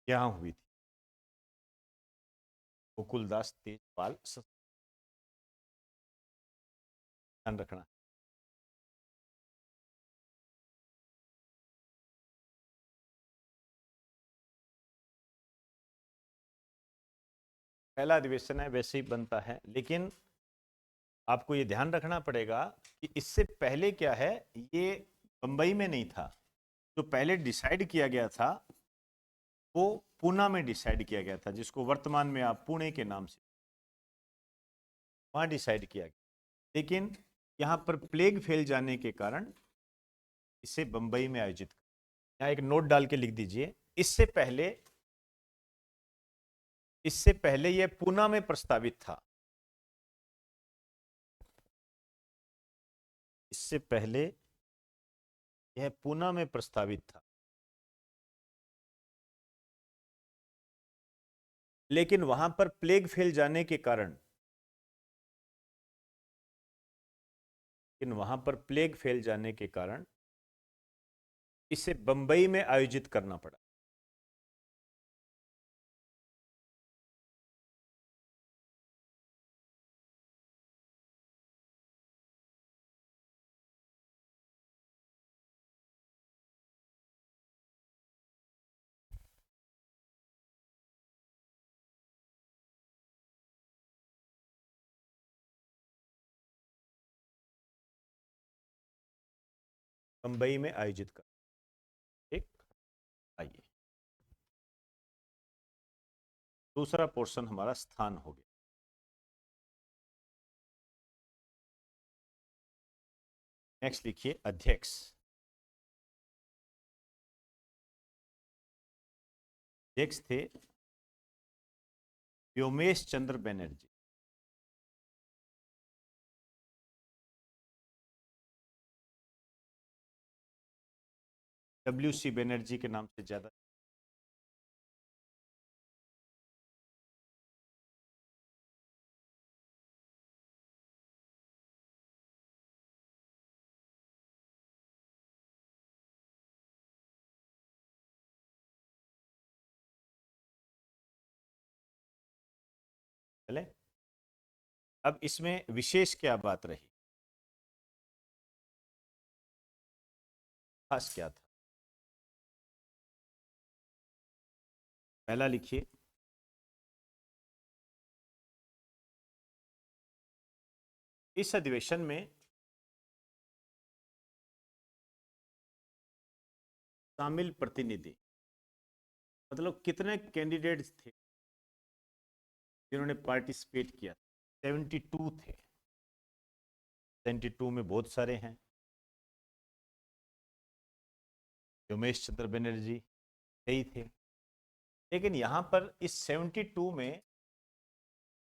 यहां हुई थी। गोकुलदास तेजपाल, ध्यान रखना। पहला अधिवेशन है, वैसे ही बनता है, लेकिन आपको ये ध्यान रखना पड़ेगा कि इससे पहले क्या है, ये बंबई में नहीं था। जो पहले डिसाइड किया गया था वो पूना में डिसाइड किया गया था, जिसको वर्तमान में आप पुणे के नाम से, वहां डिसाइड किया गया। लेकिन यहां पर प्लेग फैल जाने के कारण इसे बंबई में आयोजित, यहाँ एक नोट डाल के लिख दीजिए। इससे पहले यह पूना में प्रस्तावित था। इससे पहले यह पूना में प्रस्तावित था, लेकिन वहां पर प्लेग फैल जाने के कारण, इसे बंबई में आयोजित करना पड़ा। बंबई में आयोजित कर, ठीक। आइए दूसरा पोर्शन हमारा स्थान हो गया। नेक्स्ट लिखिए अध्यक्ष। अध्यक्ष थे व्योमेश चंद्र बनर्जी। WC बनर्जी के नाम से ज्यादा। चले, अब इसमें विशेष क्या बात रही, खास क्या था? पहला लिखिए, इस अधिवेशन में शामिल प्रतिनिधि, मतलब कितने कैंडिडेट्स थे जिन्होंने पार्टिसिपेट किया? 72 थे। 72 में बहुत सारे हैं। व्योमेश चंद्र बनर्जी सही थे, लेकिन यहां पर इस 72 में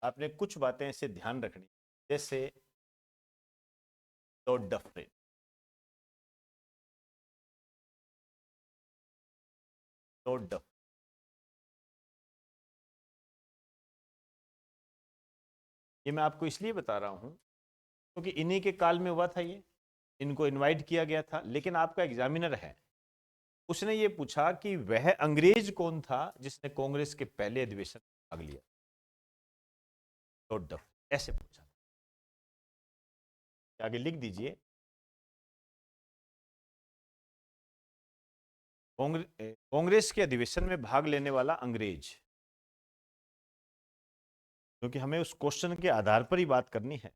आपने कुछ बातें ऐसे ध्यान रखनी, जैसे लॉर्ड डफरिन, ये मैं आपको इसलिए बता रहा हूं क्योंकि इन्हीं के काल में हुआ था ये, इनको इनवाइट किया गया था। लेकिन आपका एग्जामिनर है, उसने ये पूछा कि वह अंग्रेज कौन था जिसने कांग्रेस के पहले अधिवेशन में भाग लिया, लॉर्ड डफ, ऐसे पूछा। आगे लिख दीजिए, कांग्रेस के अधिवेशन में भाग लेने वाला अंग्रेज, क्योंकि हमें उस क्वेश्चन के आधार पर ही बात करनी है।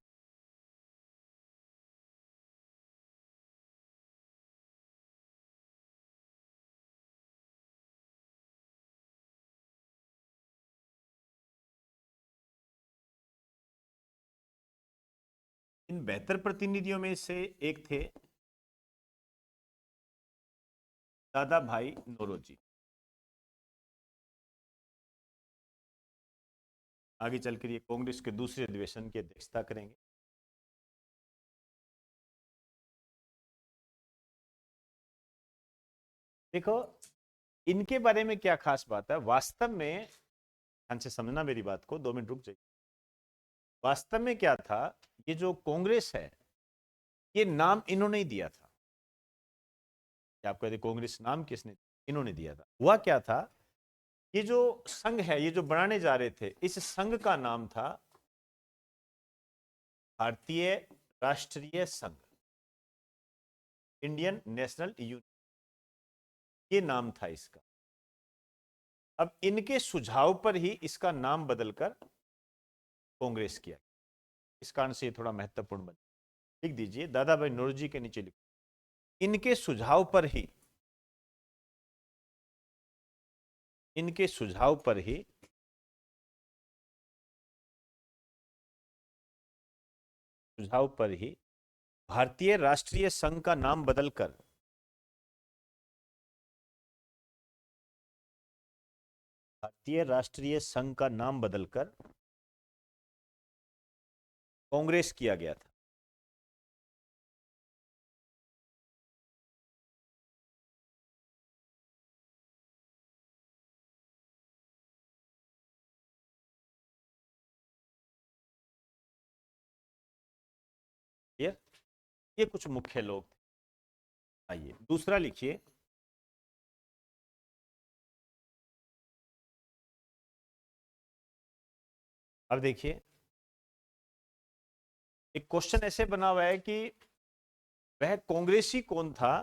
इन बेहतर प्रतिनिधियों में से एक थे दादा भाई नौरोजी। आगे चलकर ये कांग्रेस के दूसरे अधिवेशन की अध्यक्षता करेंगे। देखो, इनके बारे में क्या खास बात है वास्तव में, ध्यान से समझना मेरी बात को, 2 मिनट रुक जाइए। वास्तव में क्या था, ये जो कांग्रेस है, ये नाम इन्होंने ही दिया था। आपको यदि कांग्रेस नाम किसने, इन्होंने दिया था। हुआ क्या था, ये जो संघ है, ये जो बनाने जा रहे थे, इस संघ का नाम था भारतीय राष्ट्रीय संघ, इंडियन नेशनल यूनियन, ये नाम था इसका। अब इनके सुझाव पर ही इसका नाम बदलकर कांग्रेस किया, इस कारण से ये थोड़ा महत्वपूर्ण बन। लिख दीजिए, दादा भाई नौरोजी के नीचे लिखो, इनके सुझाव पर ही, इनके सुझाव पर ही भारतीय राष्ट्रीय संघ का नाम बदलकर कांग्रेस किया गया था। ये कुछ मुख्य लोग थे। आइए दूसरा लिखिए, अब देखिए, एक क्वेश्चन ऐसे बना हुआ है कि वह कांग्रेसी कौन था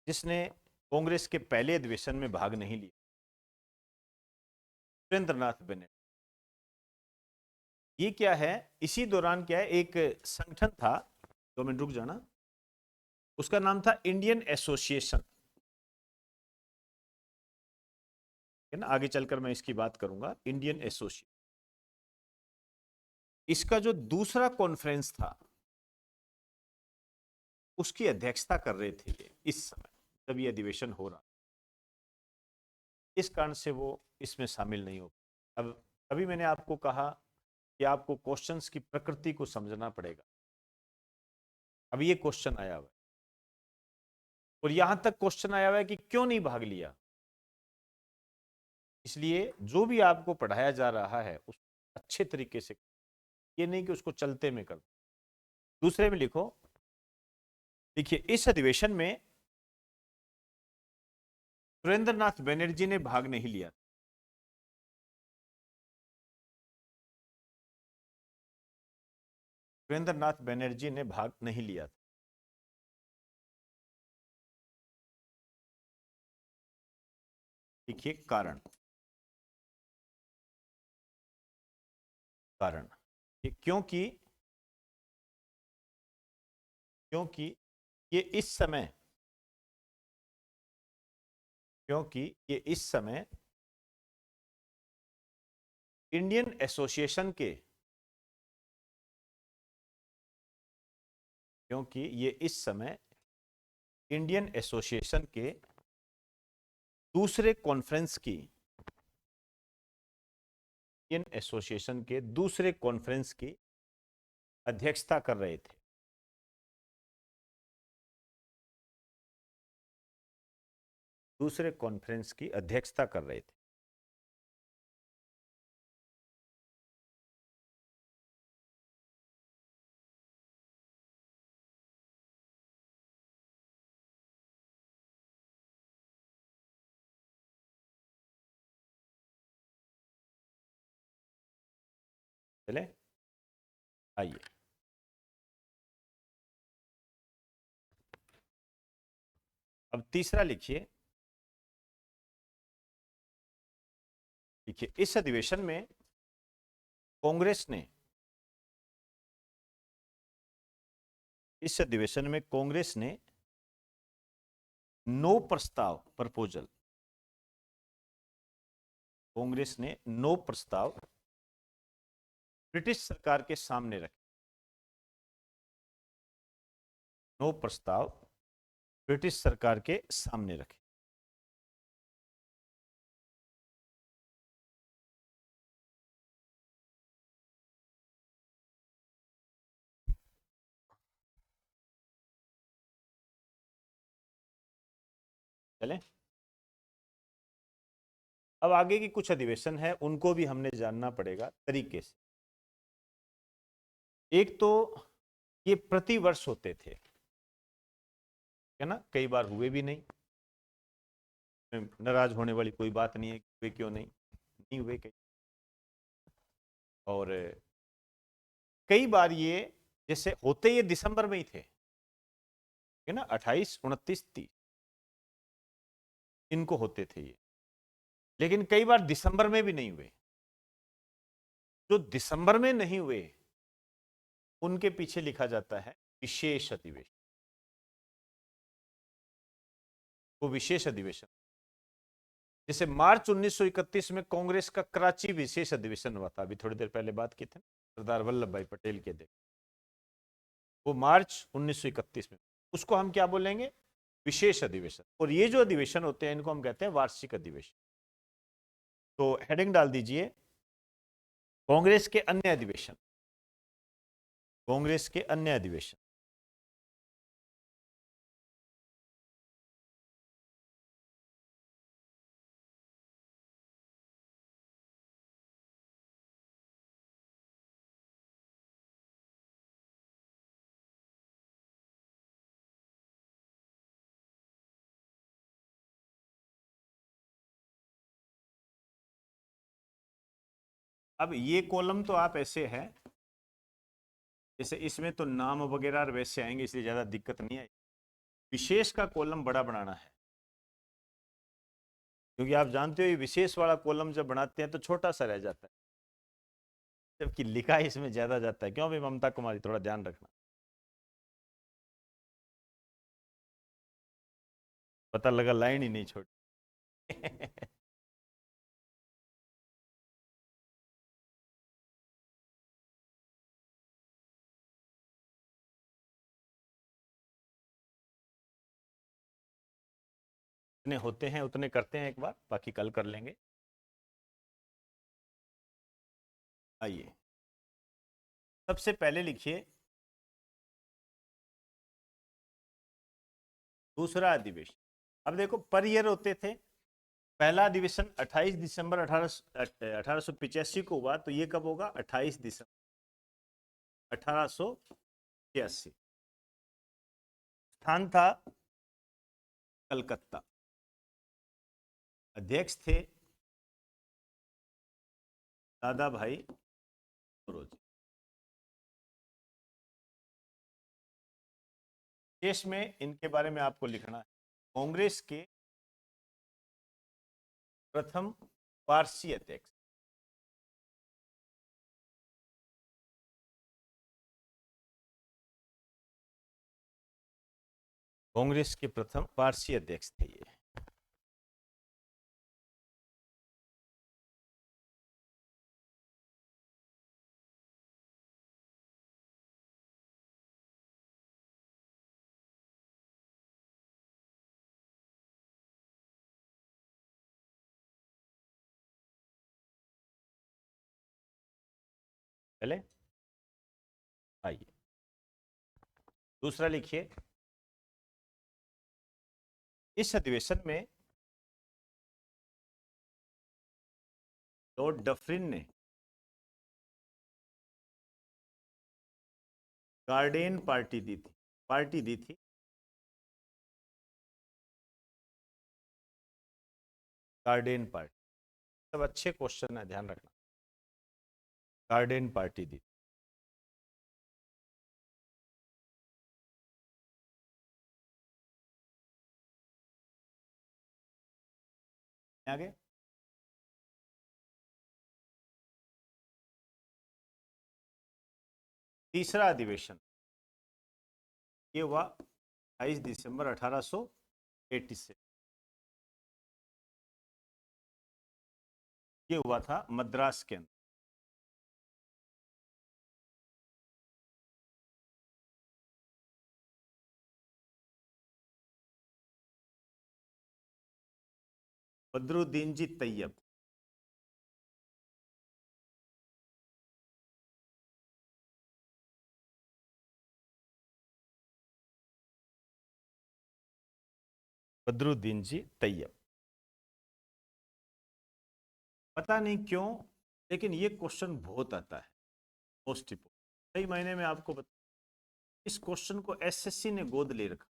जिसने कांग्रेस के पहले अधिवेशन में भाग नहीं लिया। सुरेंद्रनाथ बनर्जी। ये क्या है, इसी दौरान क्या है, एक संगठन था, 2 मिनट रुक जाना, उसका नाम था इंडियन एसोसिएशन, है ना। आगे चलकर मैं इसकी बात करूंगा, इंडियन एसोसिएशन। इसका जो दूसरा कॉन्फ्रेंस था, उसकी अध्यक्षता कर रहे थे ये इस समय, जब ये अधिवेशन हो रहा, इस कारण से वो इसमें शामिल नहीं हो। अब अभी मैंने आपको कहा कि आपको क्वेश्चंस की प्रकृति को समझना पड़ेगा। अब ये क्वेश्चन आया हुआ है, और यहां तक क्वेश्चन आया हुआ है कि क्यों नहीं भाग लिया। इसलिए जो भी आपको पढ़ाया जा रहा है उस अच्छे तरीके से, ये नहीं कि उसको चलते में कर। दूसरे में लिखो, देखिए इस अधिवेशन में सुरेंद्रनाथ बनर्जी ने भाग नहीं लिया। सुरेंद्रनाथ बनर्जी ने भाग नहीं लिया। देखिए कारण, कारण क्योंकि क्योंकि ये इस समय क्योंकि ये इस समय इंडियन एसोसिएशन के क्योंकि ये इस समय इंडियन एसोसिएशन के दूसरे कॉन्फ्रेंस की इंडियन एसोसिएशन के दूसरे कॉन्फ्रेंस की अध्यक्षता कर रहे थे। दूसरे कॉन्फ्रेंस की अध्यक्षता कर रहे थे। चले आइए, अब तीसरा लिखिए। देखिए, इस अधिवेशन में कांग्रेस ने इस अधिवेशन में कांग्रेस ने नो प्रस्ताव प्रपोजल कांग्रेस ने नो प्रस्ताव ब्रिटिश सरकार के सामने रखे। नो प्रस्ताव ब्रिटिश सरकार के सामने रखे। चले, अब आगे की कुछ अधिवेशन है, उनको भी हमने जानना पड़ेगा तरीके से। एक तो ये प्रतिवर्ष होते थे, है ना, कई बार हुए भी नहीं। नाराज होने वाली कोई बात नहीं है, हुए क्यों नहीं हुए कई। और कई बार ये जैसे होते ये दिसंबर में ही थे, है ना, 28, 29, 30 इनको होते थे ये, लेकिन कई बार दिसंबर में भी नहीं हुए। जो दिसंबर में नहीं हुए उनके पीछे लिखा जाता है विशेष अधिवेशन। वो विशेष अधिवेशन, जैसे मार्च 1931 में कांग्रेस का कराची विशेष अधिवेशन हुआ था, अभी थोड़ी देर पहले बात की थी सरदार वल्लभ भाई पटेल के दिन, वो मार्च 1931 में, उसको हम क्या बोलेंगे, विशेष अधिवेशन। और ये जो अधिवेशन होते हैं इनको हम कहते हैं वार्षिक अधिवेशन। तो हेडिंग डाल दीजिए, कांग्रेस के अन्य अधिवेशन। कांग्रेस के अन्य अधिवेशन। अब ये कॉलम तो आप ऐसे है, जैसे इसमें तो नाम वगैरह वैसे आएंगे, इसलिए ज्यादा दिक्कत नहीं आई। विशेष का कॉलम बड़ा बनाना है, क्योंकि आप जानते हो ये विशेष वाला कॉलम जब बनाते हैं तो छोटा सा रह जाता है, जबकि लिखा इसमें ज्यादा जाता है। क्यों भाई ममता कुमारी, थोड़ा ध्यान रखना। पता लगा लाइन ही नहीं छोड़ी। जितने होते हैं उतने करते हैं एक बार, बाकी कल कर लेंगे। आइए, सबसे पहले लिखिए दूसरा अधिवेशन। अब देखो पर ईयर होते थे। पहला अधिवेशन 28 दिसंबर 1885 को हुआ, तो ये कब होगा, 28 दिसंबर 1886। स्थान था कलकत्ता। अध्यक्ष थे दादा भाई नौरोजी। देश में इनके बारे में आपको लिखना है, कांग्रेस के प्रथम पारसी अध्यक्ष। कांग्रेस के प्रथम पारसी अध्यक्ष थे ये। चले आइए, दूसरा लिखिए। इस अधिवेशन में लॉर्ड डफरिन ने गार्डियन पार्टी दी थी। Guardian party. सब अच्छे क्वेश्चन है, ध्यान रखना। गार्डियन पार्टी दी। आगे तीसरा अधिवेशन ये हुआ 22 दिसंबर 1886। ये हुआ था मद्रास के अंदर। बदरुद्दीन जी तैयब। बदरुद्दीन जी तैयब। पता नहीं क्यों लेकिन ये क्वेश्चन बहुत आता है मोस्ट इंपोर्टेंट। कई महीने में आपको बता, इस क्वेश्चन को एसएससी ने गोद ले रखा।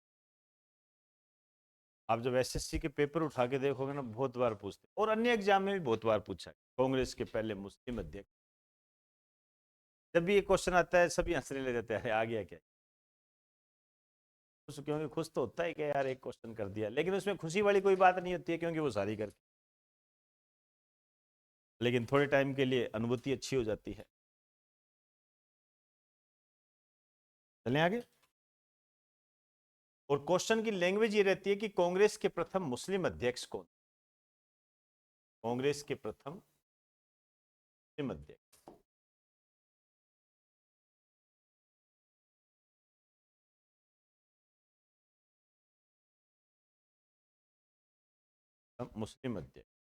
आप जब एसएससी के पेपर उठा के देखोगे ना बहुत बार पूछते, और अन्य एग्जाम में भी बहुत बार पूछा है, कांग्रेस के पहले मुस्लिम अध्यक्ष। जब भी ये क्वेश्चन आता है सभी हंसने लग जाते हैं, आ गया क्या। क्योंकि खुश तो होता है कि यार एक क्वेश्चन कर दिया, लेकिन उसमें खुशी वाली कोई बात नहीं होती है क्योंकि वो सारी करके, लेकिन थोड़े टाइम के लिए अनुभूति अच्छी हो जाती है। चलें आगे। और क्वेश्चन की लैंग्वेज ये रहती है कि कांग्रेस के प्रथम मुस्लिम अध्यक्ष कौन। कांग्रेस के प्रथम मुस्लिम अध्यक्ष। मुस्लिम अध्यक्ष।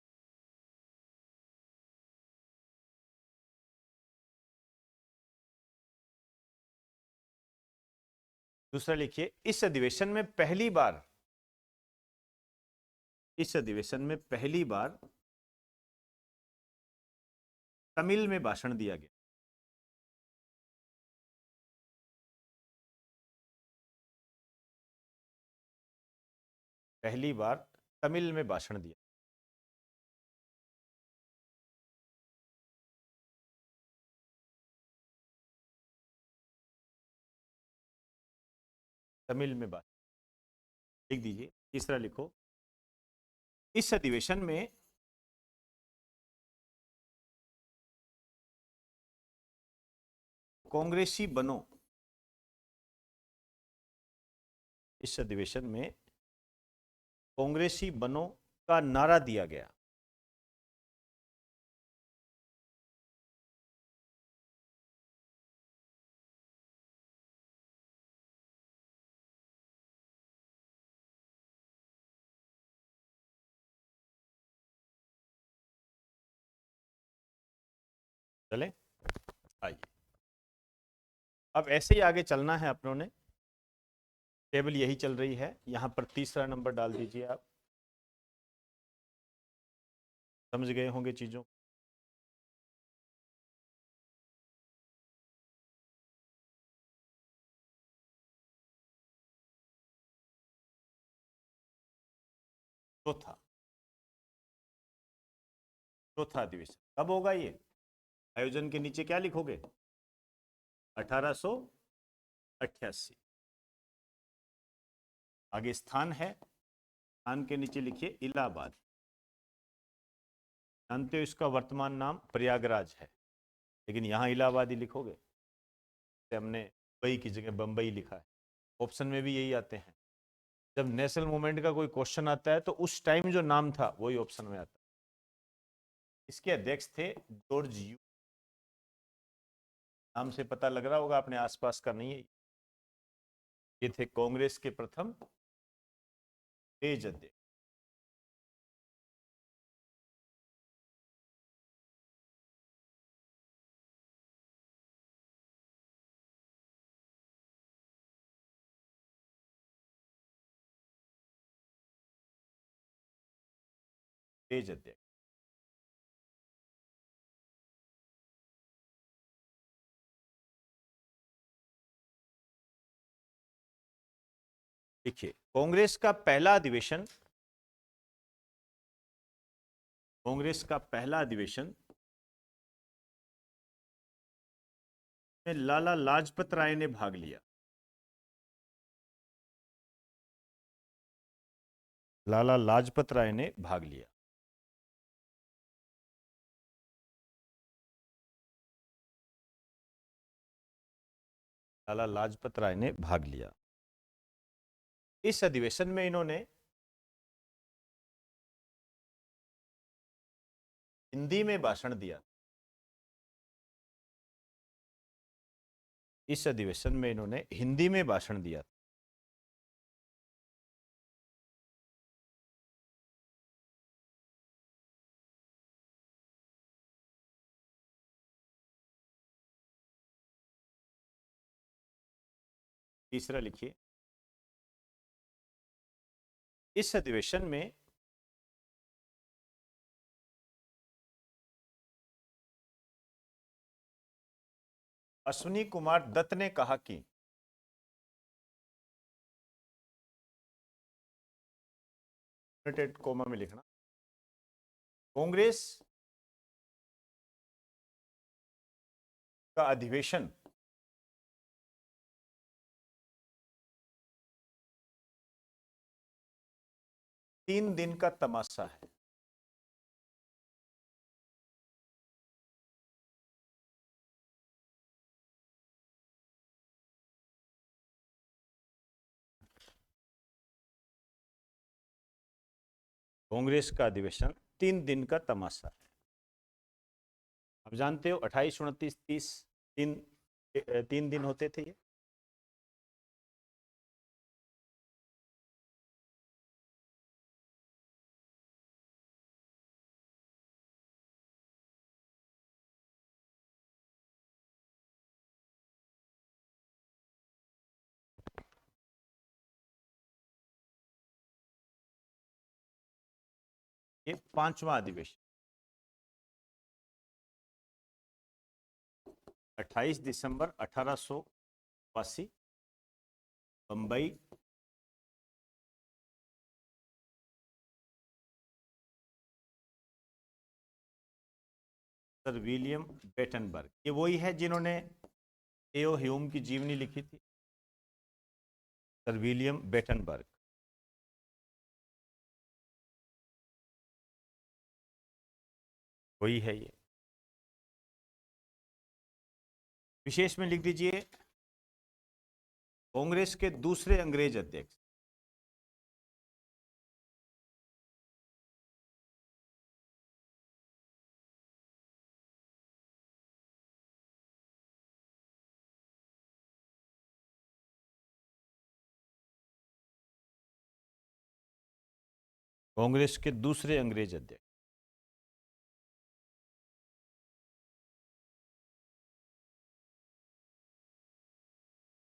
दूसरा लिखिए, इस अधिवेशन में पहली बार, इस अधिवेशन में पहली बार तमिल में भाषण दिया गया। पहली बार तमिल में भाषण दिया। तमिल में बात लिख दीजिए। तीसरा लिखो, इस अधिवेशन में कांग्रेसी बनो, इस अधिवेशन में कांग्रेसी बनो का नारा दिया गया। चले आइए, अब ऐसे ही आगे चलना है अपनों ने। टेबल यही चल रही है, यहां पर तीसरा नंबर डाल दीजिए। आप समझ गए होंगे चीजों। चौथा, चौथा अधिवेशन कब होगा ये। आयोजन के नीचे क्या लिखोगे, 1888। आगे स्थान है, स्थान के नीचे लिखिए इलाहाबाद। जानते हो इसका वर्तमान नाम प्रयागराज है, लेकिन यहां इलाहाबाद ही लिखोगे। हमने मुंबई की जगह बंबई लिखा है। ऑप्शन में भी यही आते हैं। जब नेशनल मूवमेंट का कोई क्वेश्चन आता है तो उस टाइम जो नाम था वही ऑप्शन में आता है। इसके अध्यक्ष थे जॉर्ज यू। नाम से पता लग रहा होगा अपने आसपास का नहीं है। ये थे कांग्रेस के प्रथम तेज अध्यक्ष। तेज अध्यक्ष। देखिए, कांग्रेस का पहला अधिवेशन, कांग्रेस का पहला अधिवेशन में लाला लाजपत राय ने भाग लिया। लाला लाजपत राय ने भाग लिया। लाला लाजपत राय ने भाग लिया। इस अधिवेशन में इन्होंने हिंदी में भाषण दिया। इस अधिवेशन में इन्होंने हिंदी में भाषण दिया। तीसरा लिखिए, इस अधिवेशन में अश्विनी कुमार दत्त ने कहा कि कोमा में लिखना, कांग्रेस का अधिवेशन तीन दिन का तमाशा है। कांग्रेस का अधिवेशन 3 दिन का तमाशा है। आप जानते हो 28, 29, 30 तीन दिन होते थे ये। ये 5वां अधिवेशन 28 दिसंबर 1882 बंबई, सर विलियम बेटनबर्ग। ये वही है जिन्होंने एओ ह्यूम की जीवनी लिखी थी, सर विलियम बेटनबर्ग। वही है ये। विशेष में लिख दीजिए, कांग्रेस के दूसरे अंग्रेज अध्यक्ष। कांग्रेस के दूसरे अंग्रेज अध्यक्ष।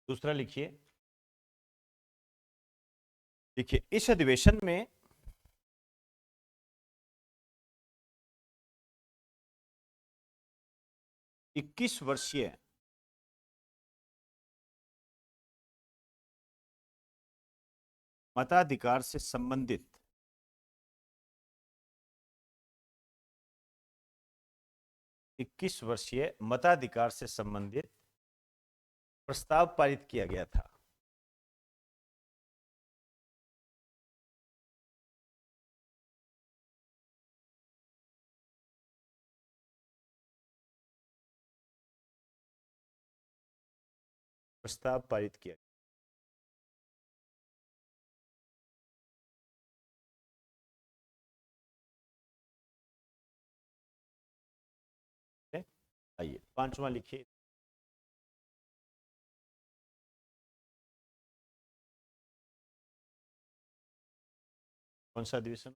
दूसरा लिखिए, देखिए इस अधिवेशन में इक्कीस वर्षीय मताधिकार से संबंधित 21 वर्षीय मताधिकार से संबंधित प्रस्ताव पारित किया गया था। प्रस्ताव पारित किया। आइए 5वां लिखिए, कौन सा अधिवेशन?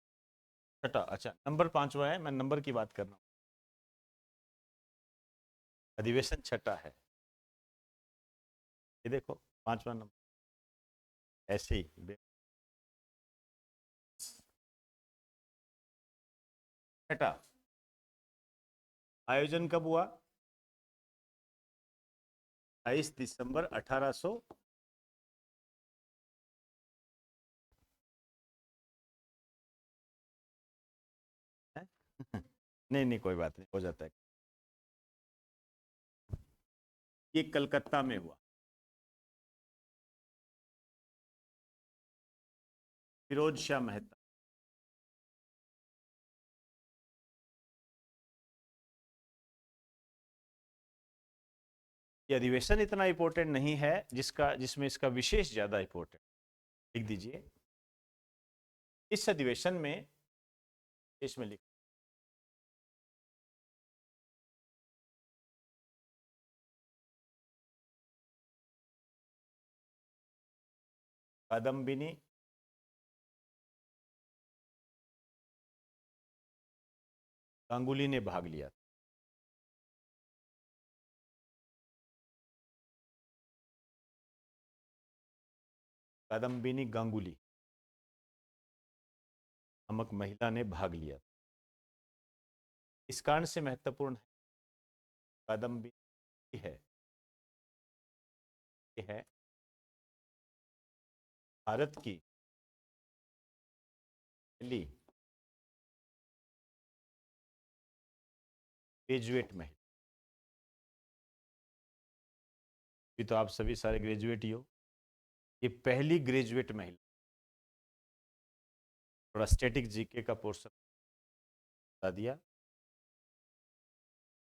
छठा। अच्छा, नंबर 5वां है, मैं नंबर की बात कर रहा हूँ। अधिवेशन छठा है, ये देखो 5वां नंबर ऐसे ही। छठा आयोजन कब हुआ? 22 दिसंबर 1800 नहीं नहीं, कोई बात नहीं, हो जाता है। ये कलकत्ता में हुआ। फिरोज शाह मेहता। ये अधिवेशन इतना इंपॉर्टेंट नहीं है जिसमें इसका विशेष ज्यादा इंपॉर्टेंट। लिख दीजिए इस अधिवेशन में, इसमें लिख कादम्बिनी गांगुली ने भाग लिया। कादम्बिनी गांगुली नामक महिला ने भाग लिया। इस कारण से महत्वपूर्ण है, कादम्बिनी है, ये है भारत की पहली ग्रेजुएट महिला। ये तो आप सभी सारे ग्रेजुएट ही हो। ये पहली ग्रेजुएट महिला। थोड़ा स्टैटिक जीके का पोर्शन बता दिया।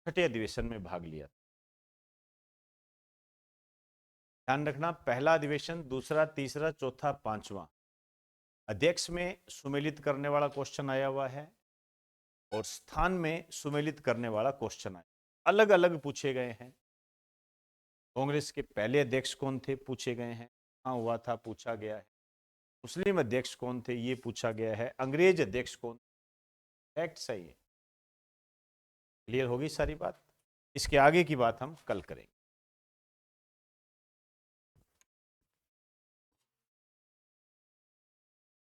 छठे अधिवेशन में भाग लिया। ध्यान रखना, पहला अधिवेशन, दूसरा, तीसरा, चौथा, पांचवा, अध्यक्ष में सुमेलित करने वाला क्वेश्चन आया हुआ है और स्थान में सुमेलित करने वाला क्वेश्चन आया, अलग अलग पूछे गए हैं। कांग्रेस के पहले अध्यक्ष कौन थे, पूछे गए हैं, कहाँ हुआ था, पूछा गया है। मुस्लिम अध्यक्ष कौन थे, ये पूछा गया है। अंग्रेज अध्यक्ष कौन, फैक्ट सही है। क्लियर होगी सारी बात। इसके आगे की बात हम कल करेंगे।